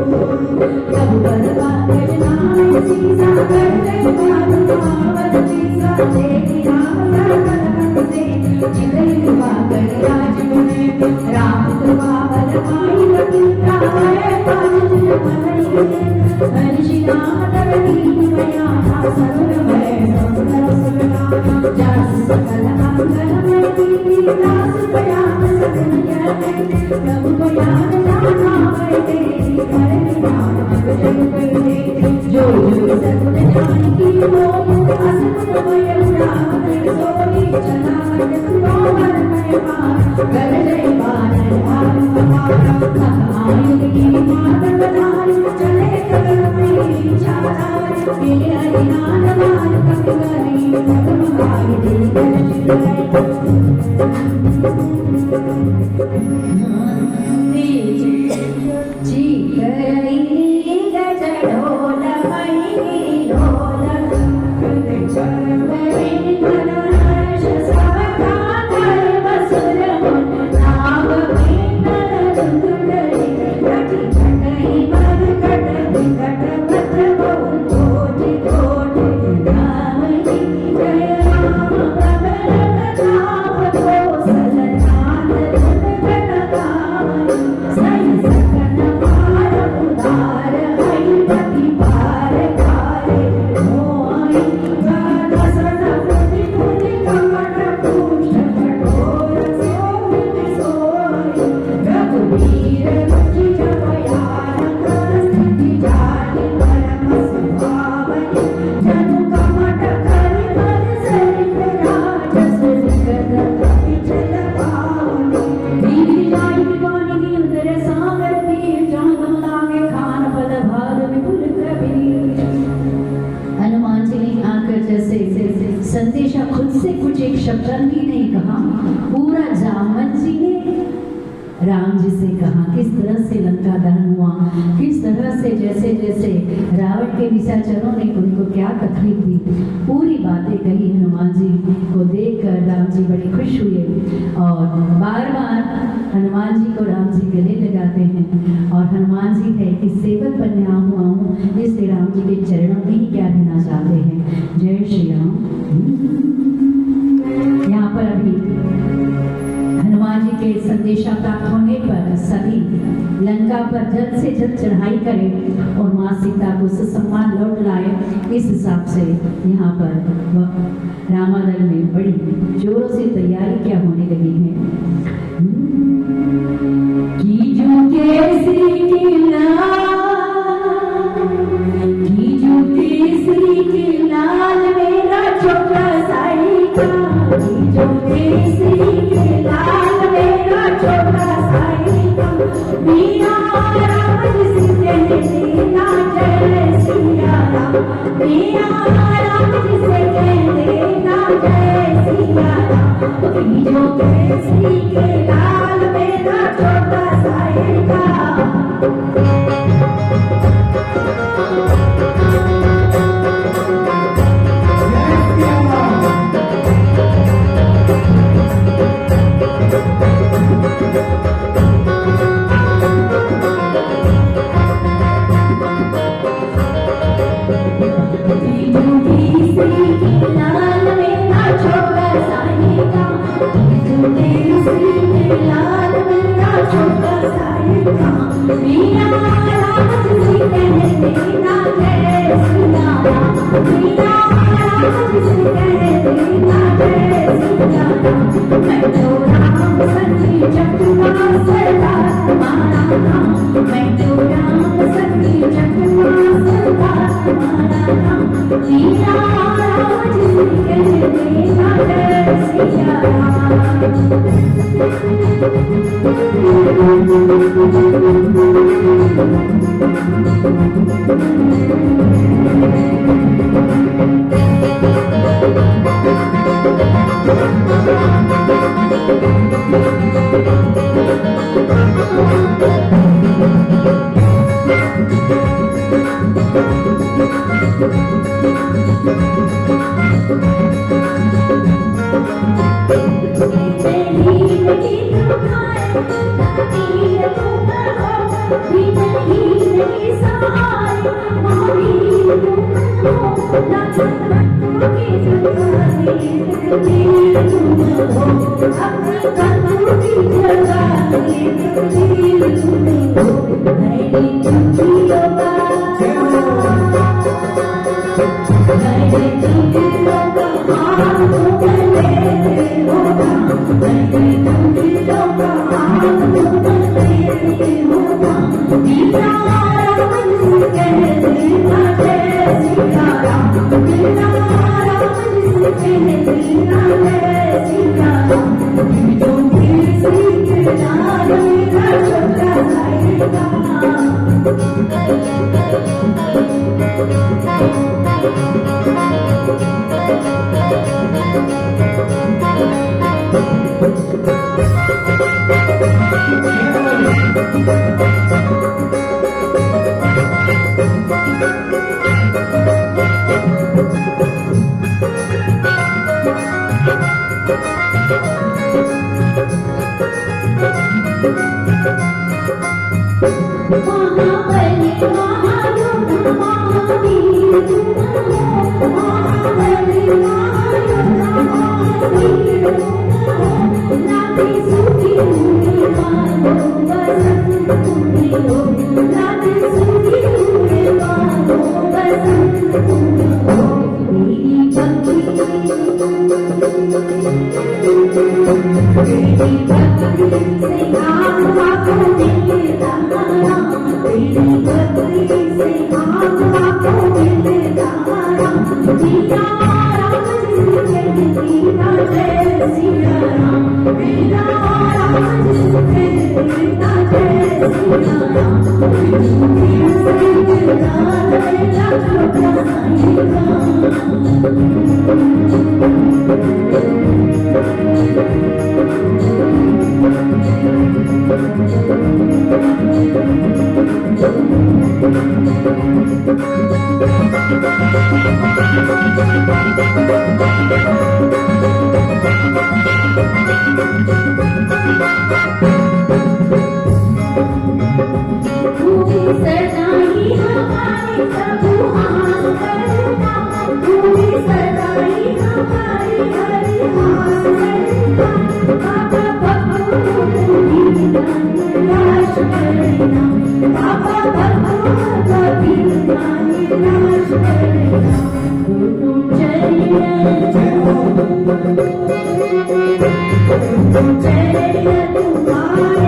Speaker 1: Thank you.
Speaker 2: संदेशा खुद से कुछ एक शब्द भी नहीं कहा, पूरा जामवंत जी ने राम जी से कहा किस तरह से लंका दहन हुआ, किस तरह से जैसे जैसे रावण के निशाचरों ने उनको क्या तकलीफ दी, पूरी बातें कही। हनुमान जी को देखकर राम जी बड़े खुश हुए और बार बार हनुमान जी को राम जी गले लगाते हैं और हनुमान जी है कि सेवक बनने हुआ हूँ, इसलिए राम जी के चरणों में ही क्या रहना चाहते हैं। जय श्री राम। यहाँ पर अभी हनुमान जी के संदेशा प्राप्त होने पर सभी लंका पर जल्द से जल्द चढ़ाई करें और माँ सीता को ससम्मान लौट लाए, इस हिसाब से यहाँ पर रामायण में बड़ी जोरों से तैयारी क्या होने लगी है।
Speaker 1: Hare महाबली महायोद्धा महावीर तुम हो महाबली महायोद्धा महावीर तुम हो नाती सुखी हुए मानो बसंत तुम्ही हो नाती सुखी हुए मानो बसंत तुम्ही हो तेरी भक्ति से आत्मा को मिलता तेरी भक्ति से आत्मा को मिलता सीता राम जिसके सीता जय सिया राम सीता राम जिसके सीता जय सिया राम सदाई हमारे प्रभु आस करना तूने सदाई हमारे हरि आस करना बाबा भगवान की निराश करना बाबा भगवान की निराश करना दोनों चरिया तुम्हारे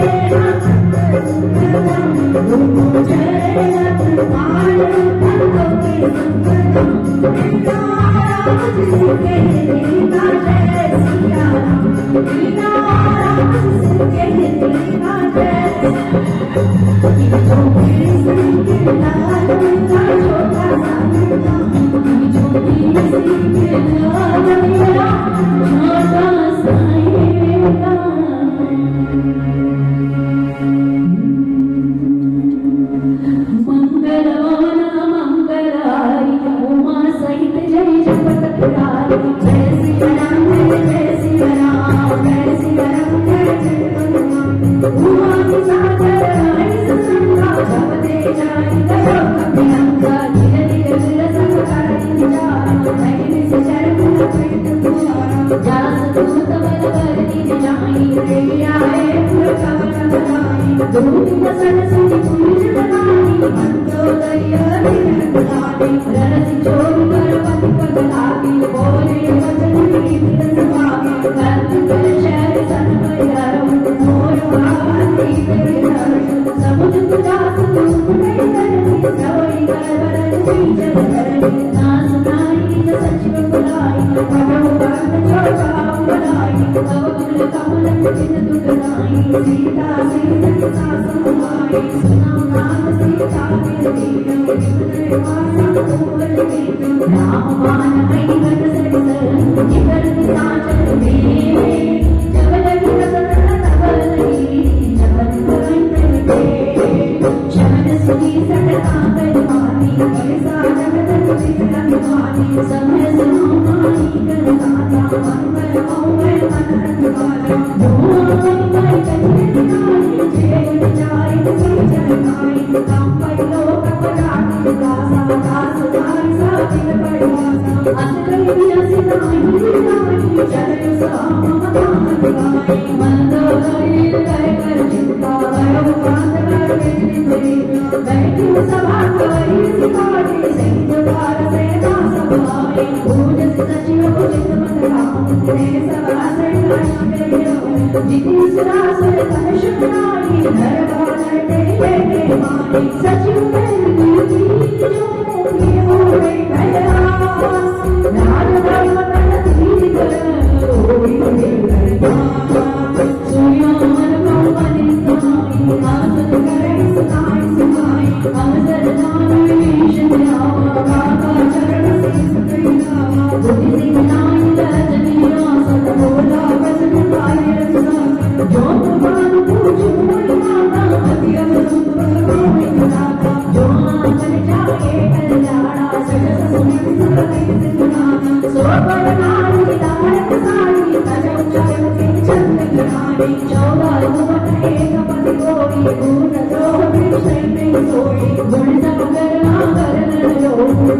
Speaker 1: जो जाए कल्याणा सजस सुमन सकले सिंहाना सोबर नारी तारक सारी तजौ चलते चंद गिरानी चौबार भुवन एक पति कोई गुण द्रोह विषय नहीं सोई गुण सब करना करन जो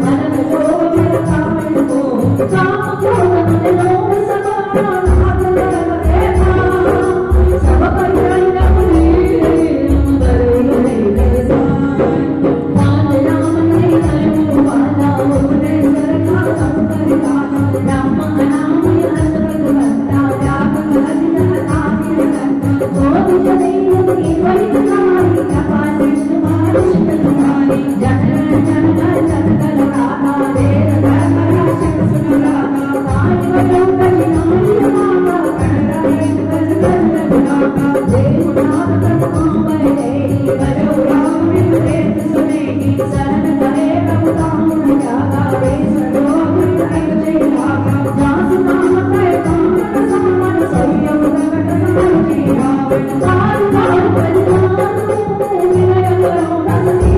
Speaker 1: मन जो मेरा कामन को काम क्रोध मन लोभ सब नाथ धर्म देखा सब कल्याण अपनी बरे राम ने करो वाला होने सरखा सब करता राम नाम हस भगवंता त्याग हरिन नाम करता गोविंद देव की वही तुम्हारी कृपा से तुम्हारी तुम्हारी जन जन जन कर राधा देव धर्म राशन सुन राधा काई वजो कल्याणी माता कर्ण एक कर कर राधा देव नाम करता मैं करो राम प्रेम सुनेगी शरण करे प्रभु काम त्यागा रे सरोग जय राधा जास नाम करे काम समान संयम प्रकट समझी राम सार सार परिधान विनय करो नसी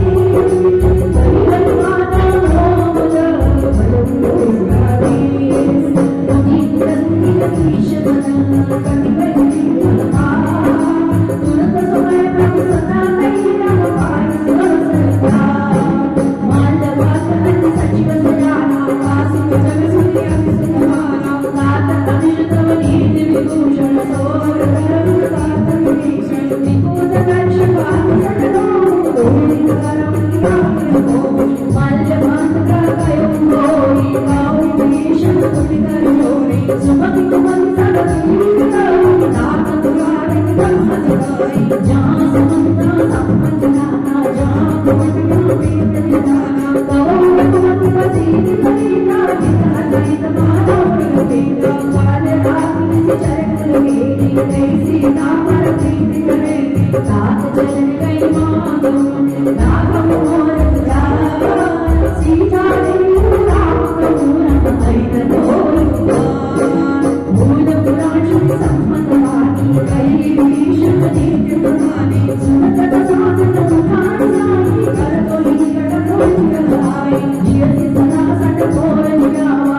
Speaker 1: हरि माता ओम जय भजन कभी प्रति ईश्वर कभी वैसी तुरंत समय प्रभु सदा नहीं राम पाई सरसता मालवात सचिव सजाना कासिक जग सूर्य सुधाना नाथ अनिल कवनी विभूषण सोवर करम कातन भीषण विभूत दर्श पात सकलो धूलि करम कियान हो माल्यवात का कयो होई काऊ भीषण तुति कर होई सुमति कुमति सब जीवित करो नाथ तुम्हारे धर्म सिखाई जहाँ समंता संपत नाना जहाँ कुमति वेद निधाना कहो कुमति वसीति करीना जिता चरित माधव देता काल रात्रि से चरण लगेगी तैसी नामर प्रीति करेगी सात चरण कई माधव राघव मोर जावा सीता देव राम कपूरम हरित भूल पुराण सम्मत वाणी कई भीषण नित्य प्रधानी सुनत साधन सुखान सानी कर तो निकट तो निकटाई जियति सदा सट घोर निरावा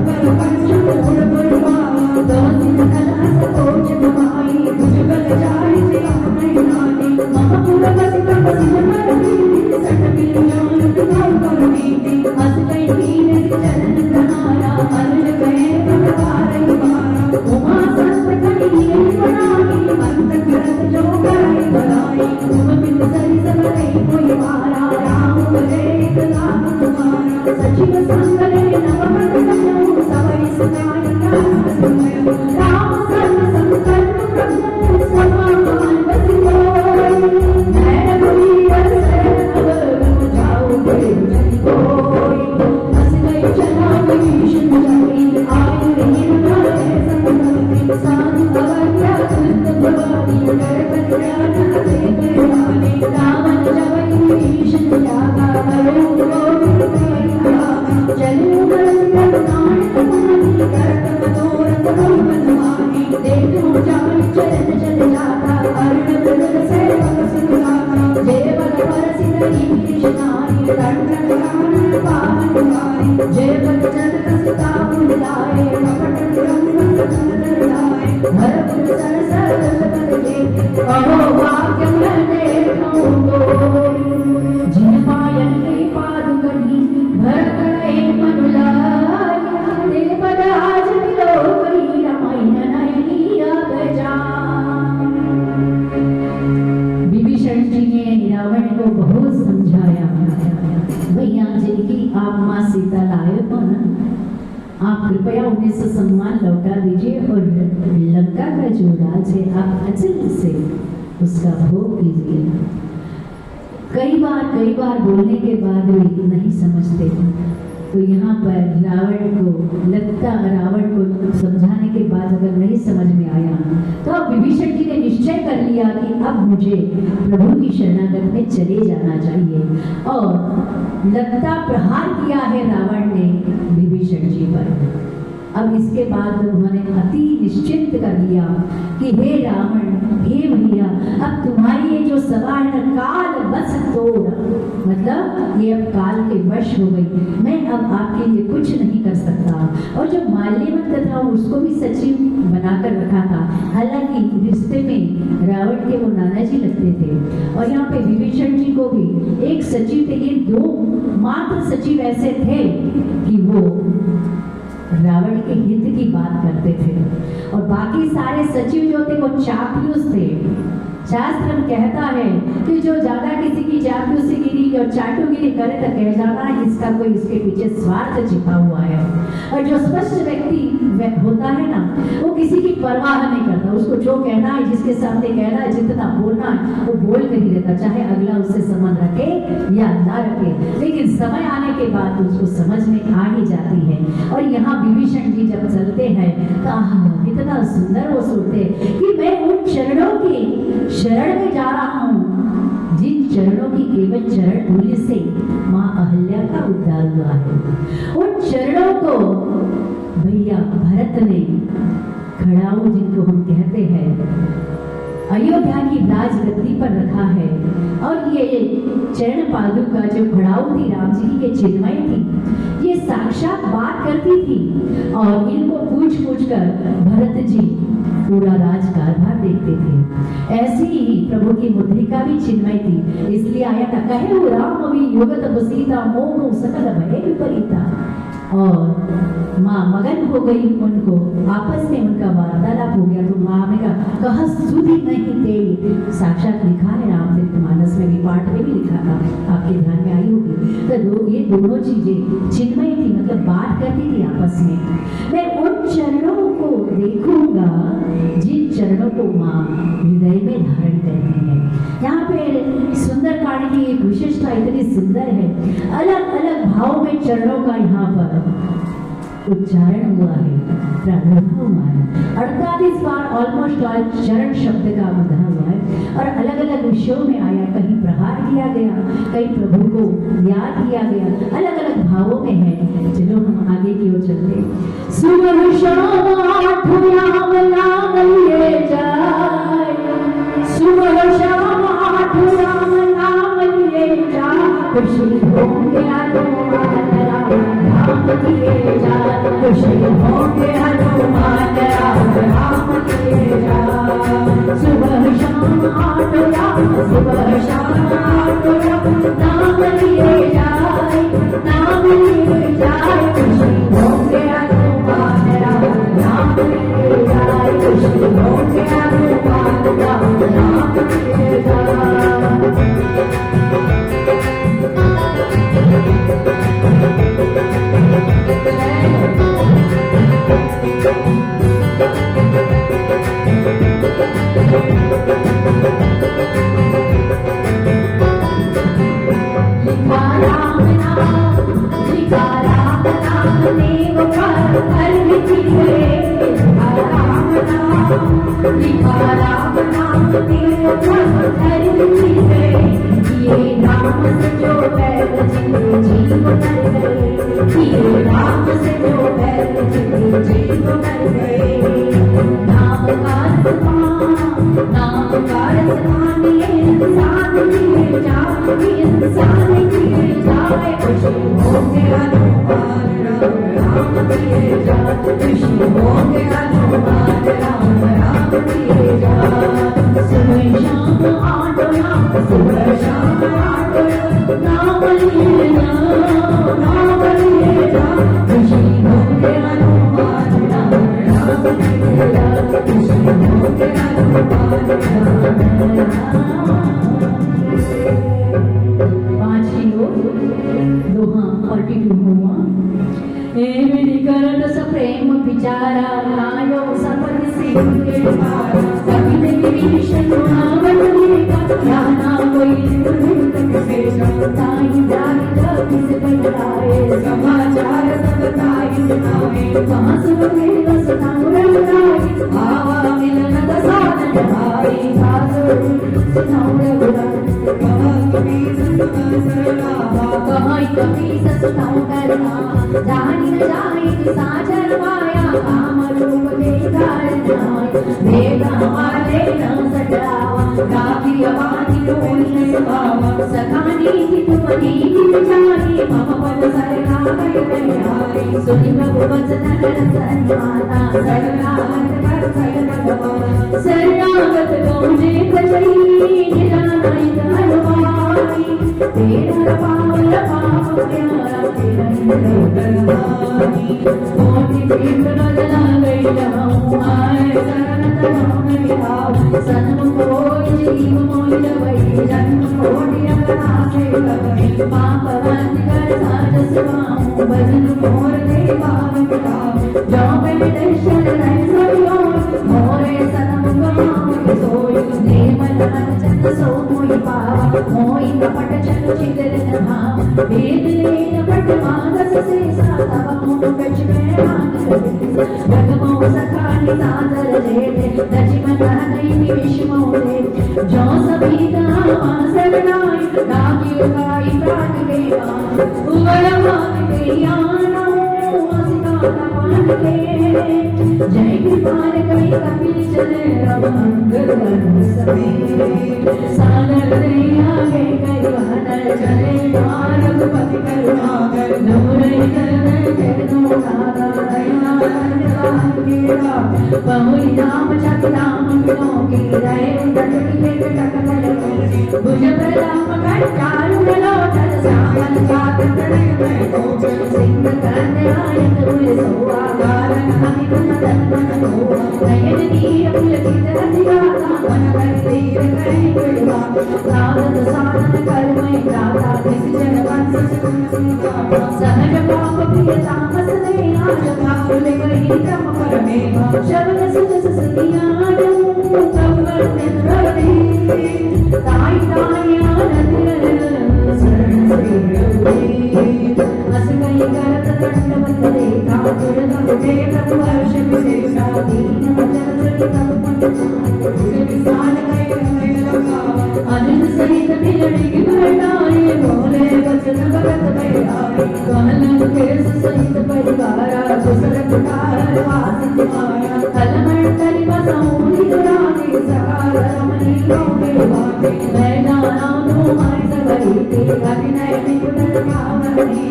Speaker 1: कर पंचम गुण गुणवावा दोषित कलहस कोच कमाई भुजबल जाय से अपने नानी महापुर बस तप सिर मरती सट मिल जान तुम करुणीति हस कई कीने चरण प्रहारा अर्ज गए प्रकार मारा उमा संत कहीं बनाई मंत करत जो कराई बनाई तुम बिन सरि सब नहीं कोई मारा राम बोले एक नाम तुम्हारा सचिव संग ले नवमत करो सवै सुनाई राम सर्व संकल्प प्रभु समामान बसी होई मैं रघुवीर शरण अब जाओ प्रेम जन कोई हस गई चला भीषण जाई आई रही संगति साधु अवज्ञा कृत भवानी कर कल्याण दे करवानी रावण जवै भीषण त्यागा करो गोविंद कई चलो बरस प्राण तुम्हारी करत मनोरथ बनवानी देखो जाय चरण चल जाता अर्ण बदल से भगत सुनाता जय बल परसित कृष्णारी दंड प्राण पावन तुम्हारी जय बल जन कसता बुलाए कपट रंग सदन लाए हर पुर सर सर बदले अहो भाग्य मैं देखूं जिन पायन के पादुकनी भर गए मनुलाई दिल पद आज मिलो कही रमाइन नयनी अब जा। विभीषण जी ने रावण को बहुत समझाया भैया जिनकी आप माँ सीता लाए हो ना आप कृपया उन्हें सम्मान लौटा दीजिए और लंका का जो राज है आप अचल से उसका भोग कीजिए। कई बार बोलने के बाद भी नहीं समझते तो यहाँ पर रावण को समझाने के बाद अगर नहीं समझ में आया तो अब विभीषण जी ने निश्चय कर लिया कि अब मुझे प्रभु की शरणागत में चले जाना चाहिए और लगता प्रहार किया है रावण ने विभीषण जी पर।
Speaker 2: अब इसके बाद उन्होंने अति निश्चिंत कर लिया कि हे रावण, हे भैया, अब तुम्हारी ये जो सभा है ना, काल बस तोड़, मतलब ये अब काल के वश हो गई, मैं अब आपके लिए कुछ नहीं कर सकता। और जो माल्यवंत था उसको भी सचिव बनाकर रखा था, हालांकि रिश्ते में रावण के वो नाना जी लगते थे। और यहाँ पे विभीषण जी को भी एक सचिव थे, ये दो मात्र सचिव ऐसे थे कि वो रावण के हित की बात करते थे, और बाकी सारे सचिव जो थे वो चापलूस थे। शास्त्र में कहता है कि जो ज्यादा किसी की चापलूसीगिरी और चाटुगिरी करे तो कह जाना इसका कोई इसके पीछे स्वार्थ छिपा हुआ है। और जो स्पष्ट व्यक्ति होता है ना, वो किसी की परवाह नहीं करता, उसको जो कहना है, जिसके सामने कहना है, जितना बोलना है वो बोल कर ही देता, चाहे अगला उससे संबंध रखे या ना रखे। लेकिन समय आने के बाद उसको समझ में आ ही जाती है। और यहाँ विभीषण जी जब चलते हैं तो इतना सुंदर वो सुनते कि मैं उन चरणों की शरण में जा रहा हूँ जिन चरणों की केवल चरण धूलि से माँ अहल्या का उद्धार हुआ है। उन चरणों को भैया भरत ने, खड़ाऊ जिनको हम कहते हैं, अयोध्या की राजगद्दी पर रखा है। और ये चरण पादुका जो खड़ाऊ थी राम जी की चिन्मय थी, ये साक्षात बात करती थी और इनको पूछ पूछ कर भरत जी पूरा राजकारभार देखते थे। ऐसी ही प्रभु की मुद्रिका भी चिन्मय थी, इसलिए आया था कहे वो राम अभी युगत बसीता मोह सकल भय विपरीता। और माँ मगन हो गई, उनको आपस में उनका वार्तालाप हो गया। तो माँ ने कहा सुधि नहीं दे, साक्षात लिखा है रामचरितमानस में भी, पाठ में भी लिखा था, आपके ध्यान में आई होगी। तो ये दोनों चीजें चिन्मय थी, मतलब बात करती थी आपस में। मैं उन चरणों को देखूंगा जिन चरणों को माँ हृदय में धारण करती है। यहाँ पे सुंदरकांड की एक विशेषता इतनी सुंदर है, अलग अलग भाव में चरणों का यहाँ पर उच्चारण हुआ है, प्रादुर्भाव हुआ है। 48 बार ऑलमोस्ट ऑल चरण शब्द का बधा हुआ है और अलग अलग विषयों में आया, कहीं प्रहार किया गया, कहीं प्रभु को याद किया गया, अलग अलग भावों में है। चलो हम आगे की ओर चलते। सुबह शाम आठ याम लागलिए जाए, सुबह शाम आठ याम लागलिए जाए, खुशी होंगे हनुमान राम किए जाए, खुशी होंगे हनुमान राम किए जाए। सुबह शाम आठ याम, सुबह शाम आठ याम, नाम लिए जाए, नाम लिए जाए, खुशी होंगे हनुमान राम किए जाए, खुशी होंगे हनुमान राम किए जाए।
Speaker 1: समाचार
Speaker 2: कहीं कभी सताओ करना जानी न जाए कि साजन माया काम रूप देखा वेगा वाले न सजावा काफी अवानी रोनी सभावा सखानी थी तुमनी की जानी मम पद सरका गई सुनि प्रभु वचन कर सन्माना शरणागत कर सर भगवान शरणागत गौजे कचई निरानाई धर्मानी तेरा पावन पाप प्यारा तेरा दरबानी मोटी तीर्थ बदला गई जाऊं आए शरण तमाम मिलाओ सन्मुख होई जीव मोहि जवई जन्म कोटि अपना से लगई पाप बंद कर साज सुनाऊं भजन मोर देवा मिलाओ जो मैं दर्शन रह सोयो मोरे सन्मुख माम सोई निर्मल मन चंद सो मोहि पावा मोहि कपट चंद चिदर नहा वेद लेन पट मानस से सातव मुख कछ में मान भगमो सखानी सादर जेते लक्ष्मण नहीं विष्णु मोरे जो सभी नाम सरनाई रागी गाई प्राण देवा उवर मान देयानो सितारा मान के जय कृपाल कई कपिल चले रव मंगल सभी सागर दया के करवानर चले मार्ग पति करुणाकर नौरई करने के नोधारा दया केरा बहुरी नाम जप नाम गुणों की रहे उदट के टक कर भुज प्रलाप कर चारु लोचन श्यामल जात तनय में गोचर सिंह करने आयत हुए सोआगारन हरि गुण दर्पण हो नयन नीर पुलकित अधिगाता मन कर तीर कहीं बिड़वा साधन साधन कर्मय दाता जिस जन वंश सहज पाप प्रिय तामस देना जगा फुल गई तम पर में शब्द सुजस सतियानो तब निर्वृति ताई ताई आनंद शरण से अस गई करत दंडवत देता दुर्गम दे तब वर्ष विशेषा दीन वचन तब विशाल गए अनंत सहित मिलने की भरनाई बोले वचन भगत बैठाई कहलन केस सहित परिवारा सुसर कुटार वास तुम्हारा कलमण कली बसऊनी दुरानी सकार रमणी लोके बाते मैना नाम तुम्हारी सगरी ते अभिनय निपुण कामनी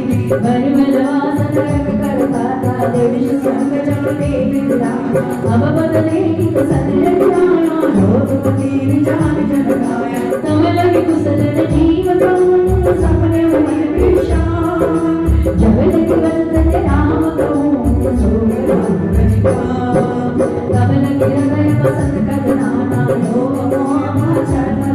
Speaker 2: बरमलवास तरक करता देविश संग जग देवी अब बदले की कुशल रघुराया लोकपति विचार जनकाया तम लगे कुशल जीव तुम सपने मन विशाल जब लगे वंदन राम कहूँ तब लगे हृदय पसंद करना लोग मोह चरणा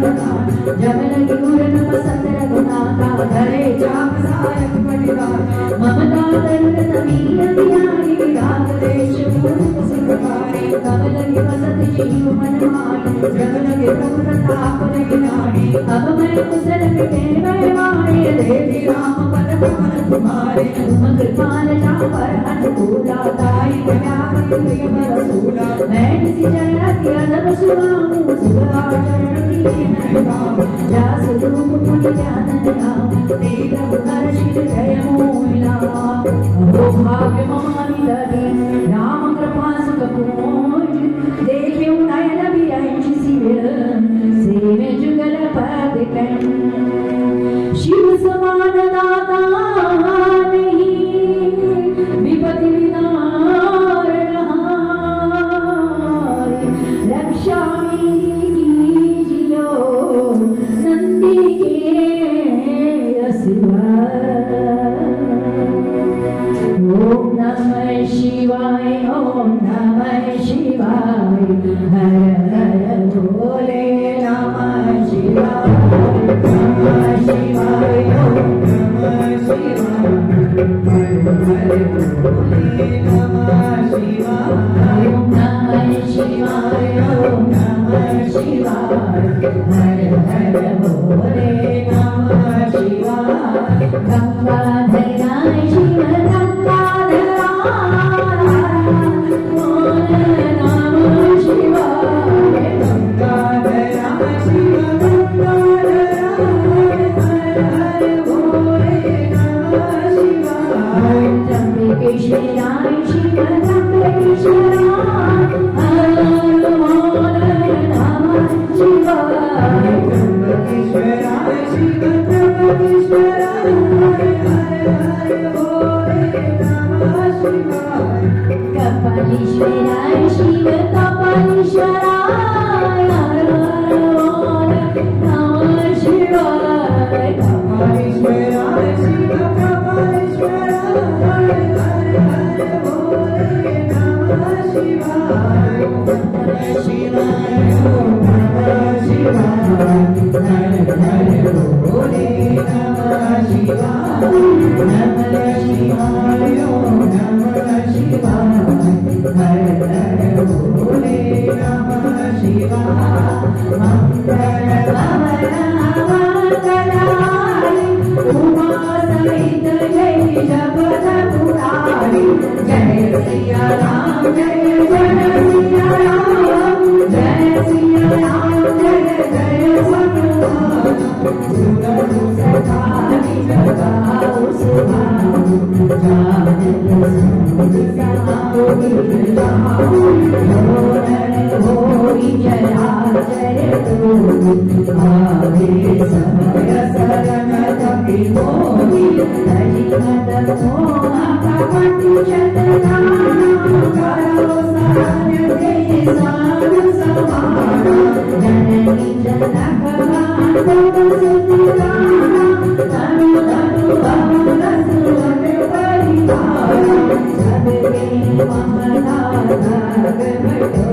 Speaker 2: जब लगे गुरन पसंद रघुनाथा धरे चाप सायक परिवार ममता तरुण तमीर दियारी राग देश पूर्ण सुखकारी तब लगे पसंद जीव मन माही जब लगे प्रभु प्रताप रघुनारी अब मैं कुशल पिटे वैवारी देवी राम पद पवन तुम्हारे तुम कृपाल चापर अनुकूला ताई प्रयापति प्रिय बरसूला मैं किसी चरण की अदब सुनाऊं सुधा चरण की मैं गाऊं जासु रूप मुनि ज्ञान दिलाऊं तेग हर्षित जय मोहिला अहो भाग्य मानी दरी राम कृपा सुख पूज देखे नयन विरंच सिर सेवे जुगल पद कं शिव समान दाता नहीं विपति विदारणहारी रक्षा कीजियो नंदी के असुरा ओम नमः शिवाय ओम नमः शिवाय हर हर भोले नमः शिवाय नमः शिवाय ओम नमः शिवाय हर हर भोले नमः शिवाय ओम नमः शिवाय ओम नमः शिवाय हर हर भोले नमः शिवाय गंगाधराय शिव गंगाधराय
Speaker 1: त्र्यंबकेश्वरा हर बोल नमः शिवाय त्र्यंबकेश्वराय शिव त्र्यंबकेश्वरा हर बोल नमः शिवाय कपालीश्वराय शिव कपालीश्वराय हर बोल नमः शिवाय कपालीश्वराय शिव कपालीश्वराय हर बोल नमः शिवाय शिवाय ओम नमः शिवाय हर बोले नमः शिवाय नमः शिवाय ओम नमः शिवाय हर बोले नमः शिवाय मंगल भवन उमा सहित जय जगत पुरारी जय सिया राम जय जय सिया राम जय सिया राम जय जय सतनाम सुगम सखारी जगाओ सुभाओ होई जया जय तू आवे समय शरण कपि मोहि हरिमद मोहा कपटि शतनाम करो साध्य तेहि साध समाना जननी जनक मातु सुतिलाना तनु तनु भवन सुवन परिवारा सबके मंगला भाग बटो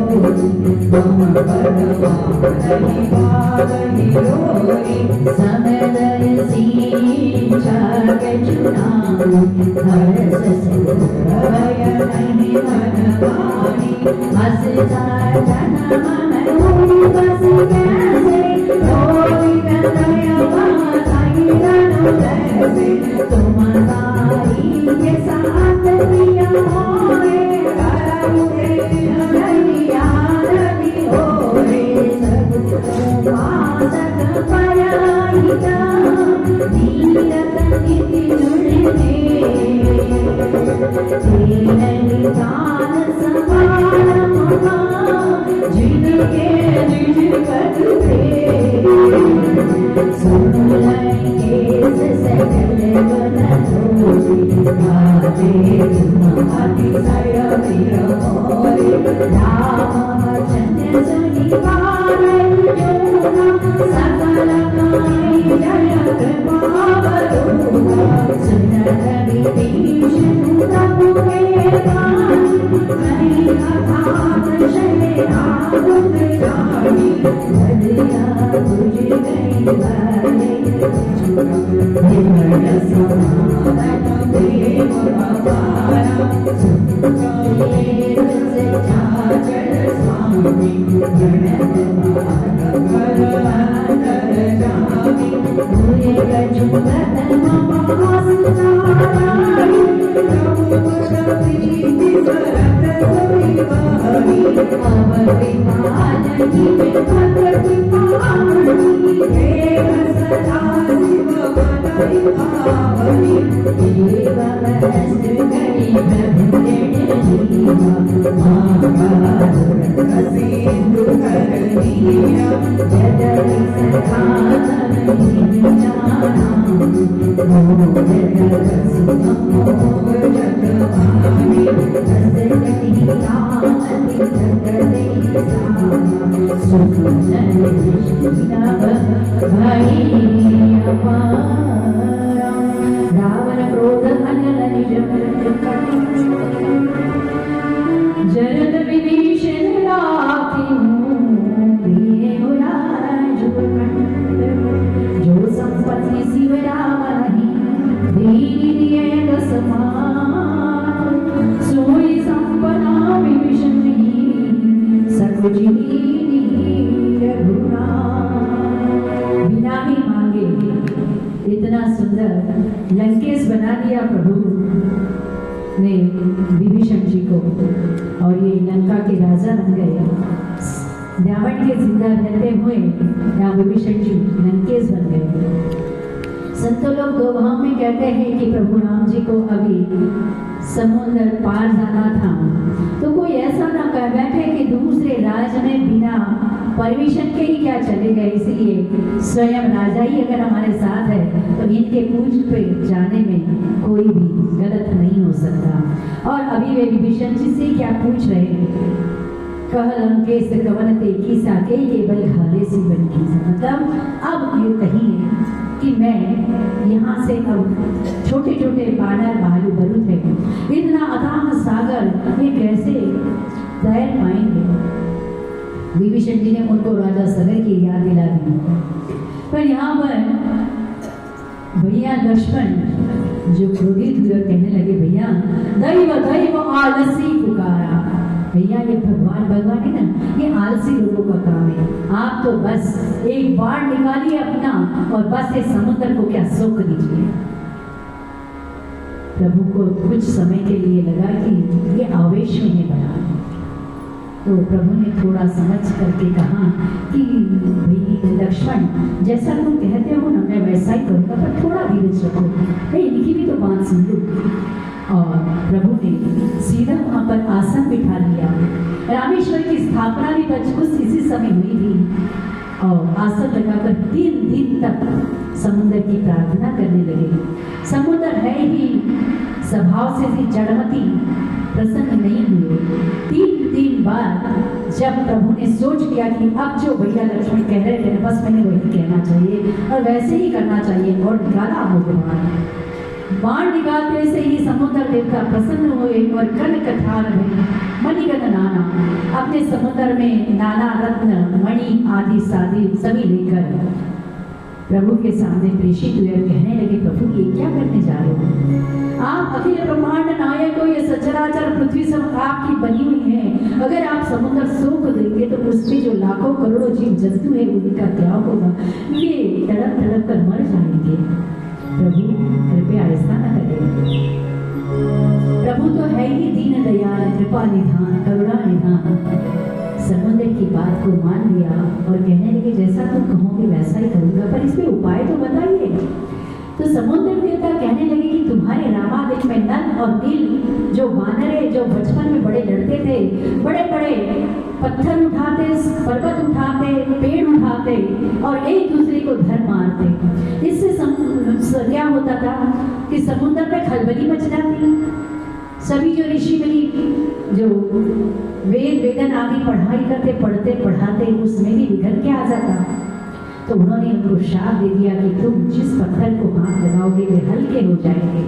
Speaker 1: मम परमानहि पावहि रोहि समदय सींचा के चुनाव हर्ष सुरभय नहीं मन मानी हस जाय जन मन होई बस कैसे होई कदय माताई रनु जैसे तुम तारी के साथ पिया होए करुणे हरिया रवि होए सब मासक पराइता नीरत निति जुड़ने तेरे दान समान महा जिनके जिजकत थे सुन लेंगे सकल बन होई आते तुम्हारी सयमिर होई राम चंद्र सुनि पारे जोना सकल काई जय कृपावरुणा सुंदर विभीषण प्रभु के गान हरि कथा शैले राम रानी हरिया तुझ गई बारे हिरण समागम देव अपारा सुखले से चाचर स्वामी गणत माधव अंतर जामी भूरे गजुगत महासुतारी प्रभु प्रीति सरत सुविवारी अवर विमाननी भगवती पावनी देव सदा शिव बनहि पावनी देव महस्त करी प्रभु जीवा महाबाहुर कसिंधु करनीया जदरि सखान जाना मोह जगत सुमोह जगवानी हस कही रामति जगदे सुख भई अपारा रावण क्रोध अनल निज जरद विभीषण राखिनु प्रिय राजकुमार जो संपत्ति शिव राम नहीं दीन दसमान सोई संपदा विभीषण सकुचि बिना ही मांगे इतना सुंदर लंकेश बना दिया प्रभु ने विभीषण जी को और ये लंका के राजा बन गए। रावण के जिंदा रहते हुए यहाँ विभीषण जी लंकेश बन गए।
Speaker 2: संतों लोग दो भाव में कहते हैं कि प्रभु राम जी को अभी समुद्र पार जाना था, तो कोई ऐसा ना कह बैठे कि दूसरे राज्य में बिना परमिशन के ही क्या चले गए, इसलिए स्वयं राजा ही अगर हमारे साथ है तो इनके पूज पे जाने में कोई भी गलत नहीं हो सकता। और अभी वे विभीषण जी से क्या पूछ रहे हैं, कह लंकेश कवन ते कीसा के ये बल घाले सी बन कीसा, मतलब अब ये कहिए कि मैं यहाँ से अब छोटे छोटे बानर भालू बरू थे, इतना अथाह सागर ये कैसे तैर पाएंगे। विभीषण जी ने उनको राजा सगर की याद दिला दी। पर यहाँ पर भैया लक्ष्मण जो क्रोधित हुए कहने लगे, भैया दैव दैव आलसी पुकारा। भैया ये भगवान है ना, ये आलसी लोगों का काम है। आप तो बस एक बाण निकालिए अपना और बस इस समुद्र को क्या सोख दीजिए। प्रभु को कुछ समय के लिए लगा कि ये आवेश में है बना, तो प्रभु ने थोड़ा समझ करके कहा कि भाई लक्ष्मण, जैसा तुम कहते हो ना मैं वैसा ही करूँगा, पर थोड़ा धीरज रखो, भाई इनकी भी तो बात सुन लो। और प्रभु ने सीधा वहाँ पर आसन बिठा लिया। रामेश्वर की स्थापना भी कुछ इसी समय हुई थी और आसन लगाकर 3 दिन तक समुद्र की प्रार्थना करने लगे। समुद्र है ही स्वभाव से भी जड़मती, प्रसन्न नहीं हुए। 3 दिन बाद जब प्रभु ने सोच लिया कि अब जो भैया लक्ष्मण कह रहे थे बस मैंने वही कहना चाहिए और वैसे ही करना चाहिए, और निकाला भगवान बाण निकालते से ही समुद्र देवता प्रसन्न हुए और कन कठार में मणिगण नाना अपने समुद्र में नाना रत्न मणि आदि सादि सभी लेकर प्रभु के सामने प्रेषित हुए और कहने लगे, प्रभु ये क्या करने जा रहे हो? आप अखिल ब्रह्मांड नायक हो, ये सचराचर पृथ्वी सब आपकी बनी हुई है। अगर आप समुद्र सोख देंगे तो उसके जो लाखों करोड़ों जीव जंतु है उनका क्या होगा? ये तड़प तड़प कर मर जाएंगे। प्रभु कृपया ऐसा न करें। प्रभु तो है ही दीन दयाल, कृपा निधान, करुणा निधान। समुद्र की बात को मान लिया और कहने लगे, जैसा तुम कहोगे वैसा ही करूंगा, पर इस पे उपाय तो बताइए। तो समुद्र देवता कहने लगे कि तुम्हारे रामादिक में नल और नील जो वानरे जो बचपन में बड़े लड़ते थे, बड़े बड़े पत्थर उठाते, पर्वत उठाते, पेड़ उठाते और एक दूसरे को धर मारते। इससे क्या होता था कि समुद्र में खलबली मच जाती। सभी जो ऋषि मुनि जो वेद वेदन आदि पढ़ाई करते, पढ़ते पढ़ाते उसमें भी बिगड़ के आ जाता। तो उन्होंने उनको शाप दे दिया कि तुम जिस पत्थर को हाथ लगाओगे वे हल्के हो जाएंगे,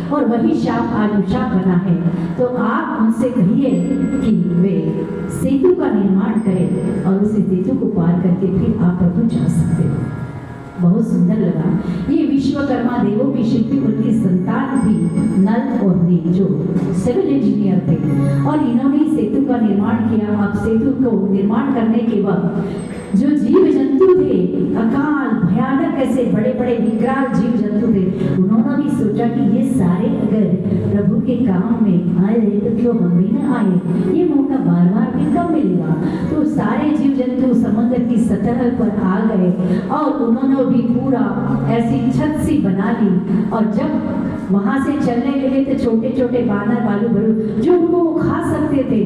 Speaker 2: और वही शाप अनुशाप बना है। तो आप उनसे कहिए कि वे सेतु का निर्माण करें और उस सेतु को पार करके फिर आप प्रभु जा सकते हो। बहुत सुंदर लगा। ये विश्वकर्मा देवों की शिल्पी उनकी संतान थी नल और नील जो सिविल इंजीनियर थे, और इन्होंने सेतु का निर्माण किया। अब सेतु को निर्माण करने के बाद जो जीव जंतु थे, अकाल भयानक ऐसे बड़े बड़े विकराल जीव जंतु थे, उन्होंने भी सोचा कि ये सारे अगर प्रभु के काम में आए तो क्यों हम भी न आए, ये मौका बार बार भी कब मिलेगा। तो सारे जीव जंतु समुद्र की सतह पर आ गए और उन्होंने भी पूरा ऐसी छत सी बना ली, और जब वहां से चलने लगे तो छोटे छोटे बानर भालू बरू जो उनको वो खा सकते थे,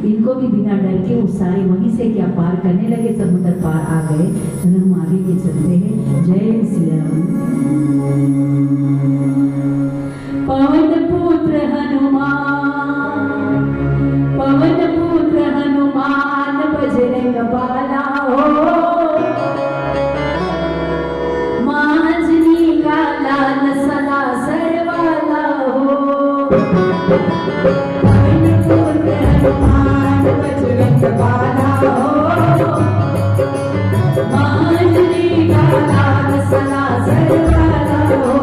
Speaker 2: इनको भी बिना डर के वो सारे वहीं से क्या पार करने लगे, समुद्र पार आ गए। चलो हम आगे के चलते हैं। जय श्री राम। पवन पुत्र हनुमान, पवन पुत्र हनुमान बजरंग बाला हो, मांझनी का लाल सदा सरवाला हो। पवन पुत्र हनुमान बजरंग बाला हो, मांझनी का लाल सदा सरवाला हो।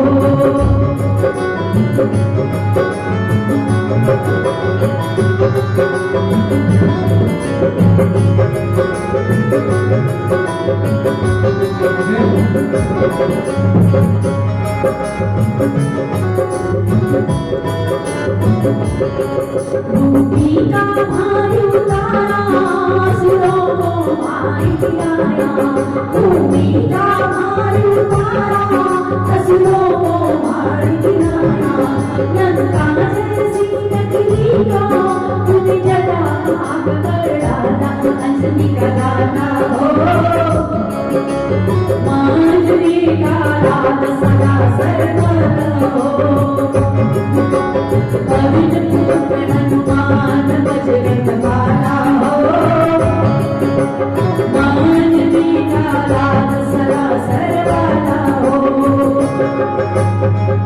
Speaker 2: भूमि का भार उतारा, सुरों को
Speaker 1: आई खिलाया भूमि का भार उतारा असुरों को मार गिराया लंका जैसी नगरी को तूने जला आग कर डाला अंजनी का दाना हो मांडवी का राज सदा सर्वदा हो पवन पुत्र हनुमान बजरंग बाला हो मांडवी का राज सदा सर्वदा हो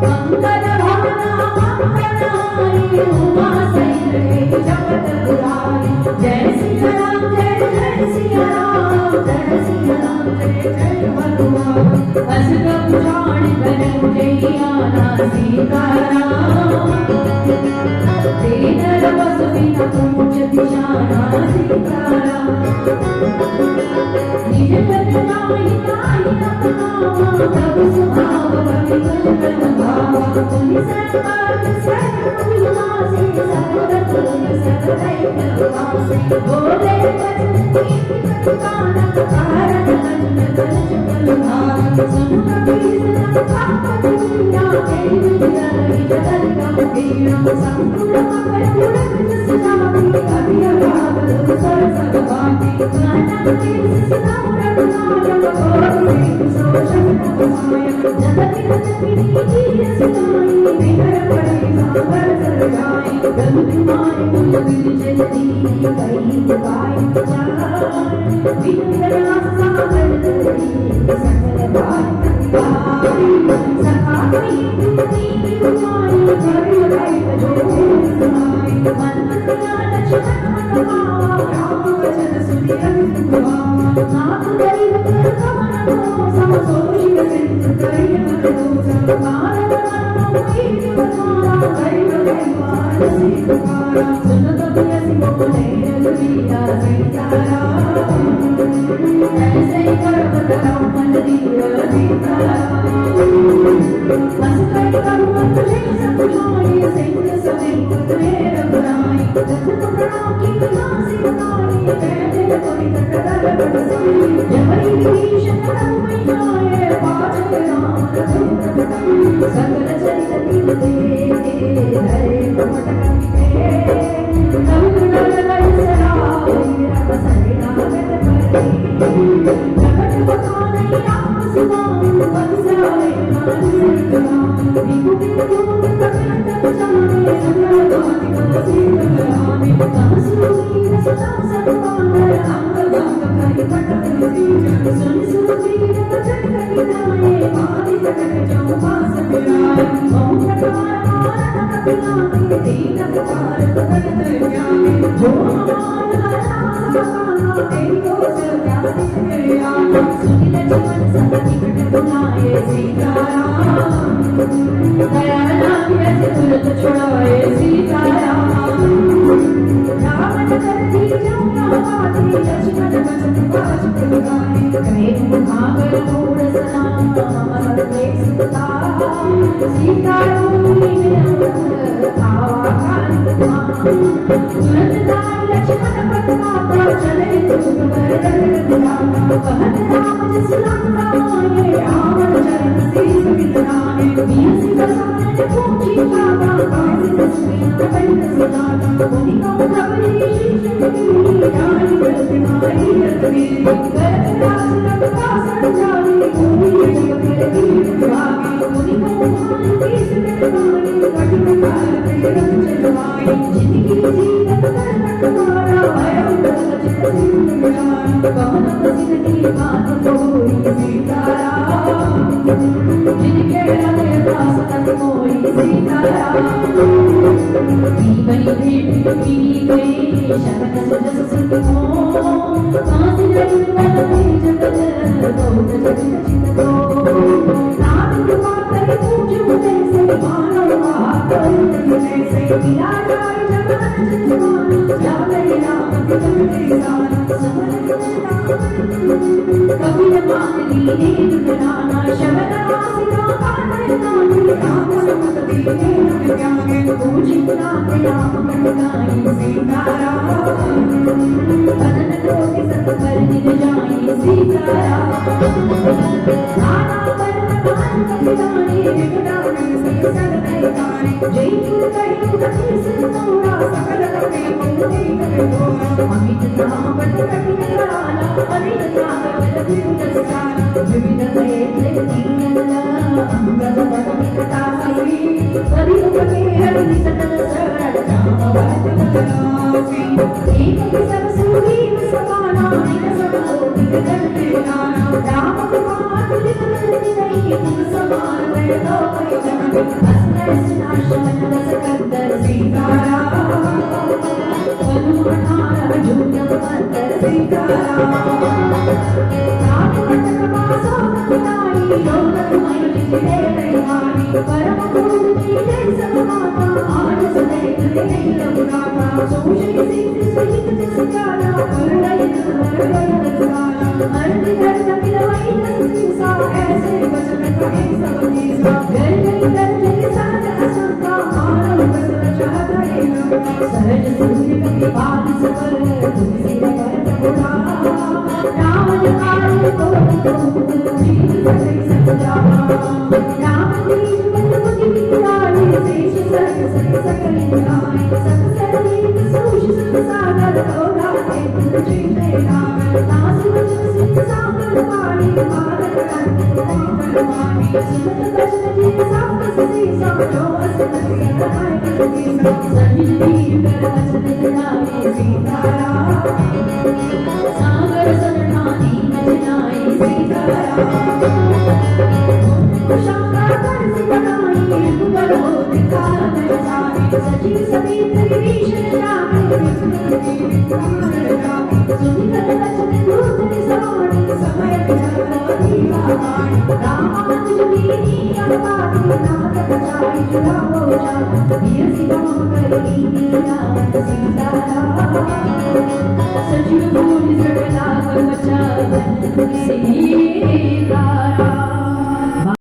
Speaker 1: मंगल भावना मंगलाई उमा सहित जगत गुराई जय सिया राम जय जय सिया राम जय सिया राम जय जय हनुमान अजब पुराण बन जैयाना सीताराम तेन रवस बिना पूछ दिशाना सीताराम निज जन नाई नाई रखना प्रभु स्वभाव भक्ति कल भावा पुनि सर्वार्थ सर्वविनाशी सर्वरथ सर्वदै नवासी बोले वचन कीर्ति कथाना कारण अनंत कल चुकल भार सुन कबीर संताप दुनिया तेरी विद्या जगत गंभीर संपूर्ण मकर पुरख सजावी अभिय भाव सर सगवाती नानक तीर्थ सदा रघुनाथ गोरी सोशम नमाय जगत जगत कीर्ति सुनाई विहर पड़े सागर सर जाए गंधमाय कुल बिन जलती कई उपाय जाय विद्यास सागर तोरी सकल बार प्रतिहारी सखा कई तुमती कुमारी करि उदय जो सुनाई मन प्रिया लक्ष्मण मनमावा राम वचन सुनि अनुपमा नाथ दैव कर कमन को सम सोई सिंध करि मनोज कारक मनमो कीर्ति बखारा दैव दैवान सी पुकारा सुन कबि बोले रघुवीरा सीताराम ऐसे पर्वत रामन दीर सीताराम बस कर करुण तुझे सब जाए सिंह समेत तुझे रघुराई रघुत प्रणाम की तुझासी उतारी कहते कोई तटकर बरसाई जबरी भीषण रघुमय आए पाचक राम रघुत बताई सकल चरित तिल दे हरे कपट के करुण लय सराय रब सरेना गत परी जगत बखाने राम सुनाई बंसाए विभूति दूत कपिल जाने संगवानी को सीतलाने कामसूरी सदा सत्पांगर अंग भाग करि पटक सीज सुनि सुरवीर वचन कहि जाए आदि जगत जो पास फिराए ओम प्रकार मारन कपिलाने दीन पुकार करत जाने जो हमार हरा सकाना तेरी को सर्व्या सिखया सुनि लक्ष्मण सब निकट बुलाए सीताराम दया नाम तुरंत छुड़ाए सीताराम रावण कर दी जमुना पाती लक्ष्मण बचन बाज गाए कहे भागर मूड सनाम अमर देश सुता सीताराम ने अमर आवा कान तुरंत नाम लक्ष्मण पत माता चले तुम पर रघुनाथ कहत राम जिस लंका आए रावण चरण शीस बितराए बीसी बसाने पूछी काका काहे तस्वीर पंड सुनाता मुनि को कबरी शीश गिरी जानी प्रतिमाई रतवीर करत राज रखता संजानी भूमि जग कर वीर भागी मुनि को मान शीश बितराए कठिन काल प्रेरन चलवाई जिंदगी जीवन कर तुम्हारा भयं सचित सिंह ज्ञान कौन जिंदगी बात कोई सीताराम जिनके हृदय दास तक कोई सीताराम जीवन भेंट की गई शरण सजस सुख हो कांति रंगन में जगत बहुत जगत चित को नाथ कृपा कर पूज मुझे से मानव आकर जैसे गिरा जाए जगत चितवान जाने राम के जगते दान समर
Speaker 2: कभी न मांगली नेम बनाना शबद आसिका काननानी राम समत दीने ज्ञान पूजी नाम राम गुणगाई सीताराम अनन कोटि सत कर निज जाई सीताराम नाना वर्ण मान कपितानी विकटानन से सगले गाने जय गुरु कहि कपि सिंधुरा सकल कपि मुनि कपि घोरा अमित नाम बट कपि कराला अमित नाम बट विपुल सारा विविध वेद दीनला अमृत बदनि कथा सही करि उपके हरि सकल शरण राम भक्त बदनासी एक सब सुखी समाना एक सब कोटि जगत जाना राम कुमार लिखत नहीं तुम समान मैं तो कोई जान अस्त्र सिनाशन रस कंदर सीताराम अनुमानार झूठम मंतर सीताराम राम मंत्र मासो कपितानी योग तुम्हारी जिले रहमानी परम गुरु की जय समाता आज सदैव नहीं रघुनाथा सोशि सिद्ध सहित जसकाला करुणा अर्थ करता पिलवाई नंसा ऐसे वचन कहे सब कीसा घर नहीं कर जग साथ असंता मानव बसर चाहता है सहज सूर्य कभी बाल सफर तुमसे पर प्रभुरा रावण कार्य को जीत सके सजा राम तेज बल बुद्धि विद्यालय शेष सर्ग सके सकल निधाय सब सर्वेद सोष संसागर गौरा है तुझे नाम दास वचन सिद्ध सागर पाणी मारक परमानी सुनत बचन जी सात ससी समझो असत सहाय करके संजित वीर कर वचन दिलाए सीताराम सागर सरनानी नजनाए सीताराम कुशांगा कर सिकनाई कुबर हो दिखार जाए सजी समेत विभीषण जाए सुनित वचन दूत सवाणी समय जगवती रामायण रामानुजनी अवतारी नाथ बचाई जुड़ाओ जान वीर सिंह करी राम सीताराम सजीव भूल सकला कर बचा सीताराम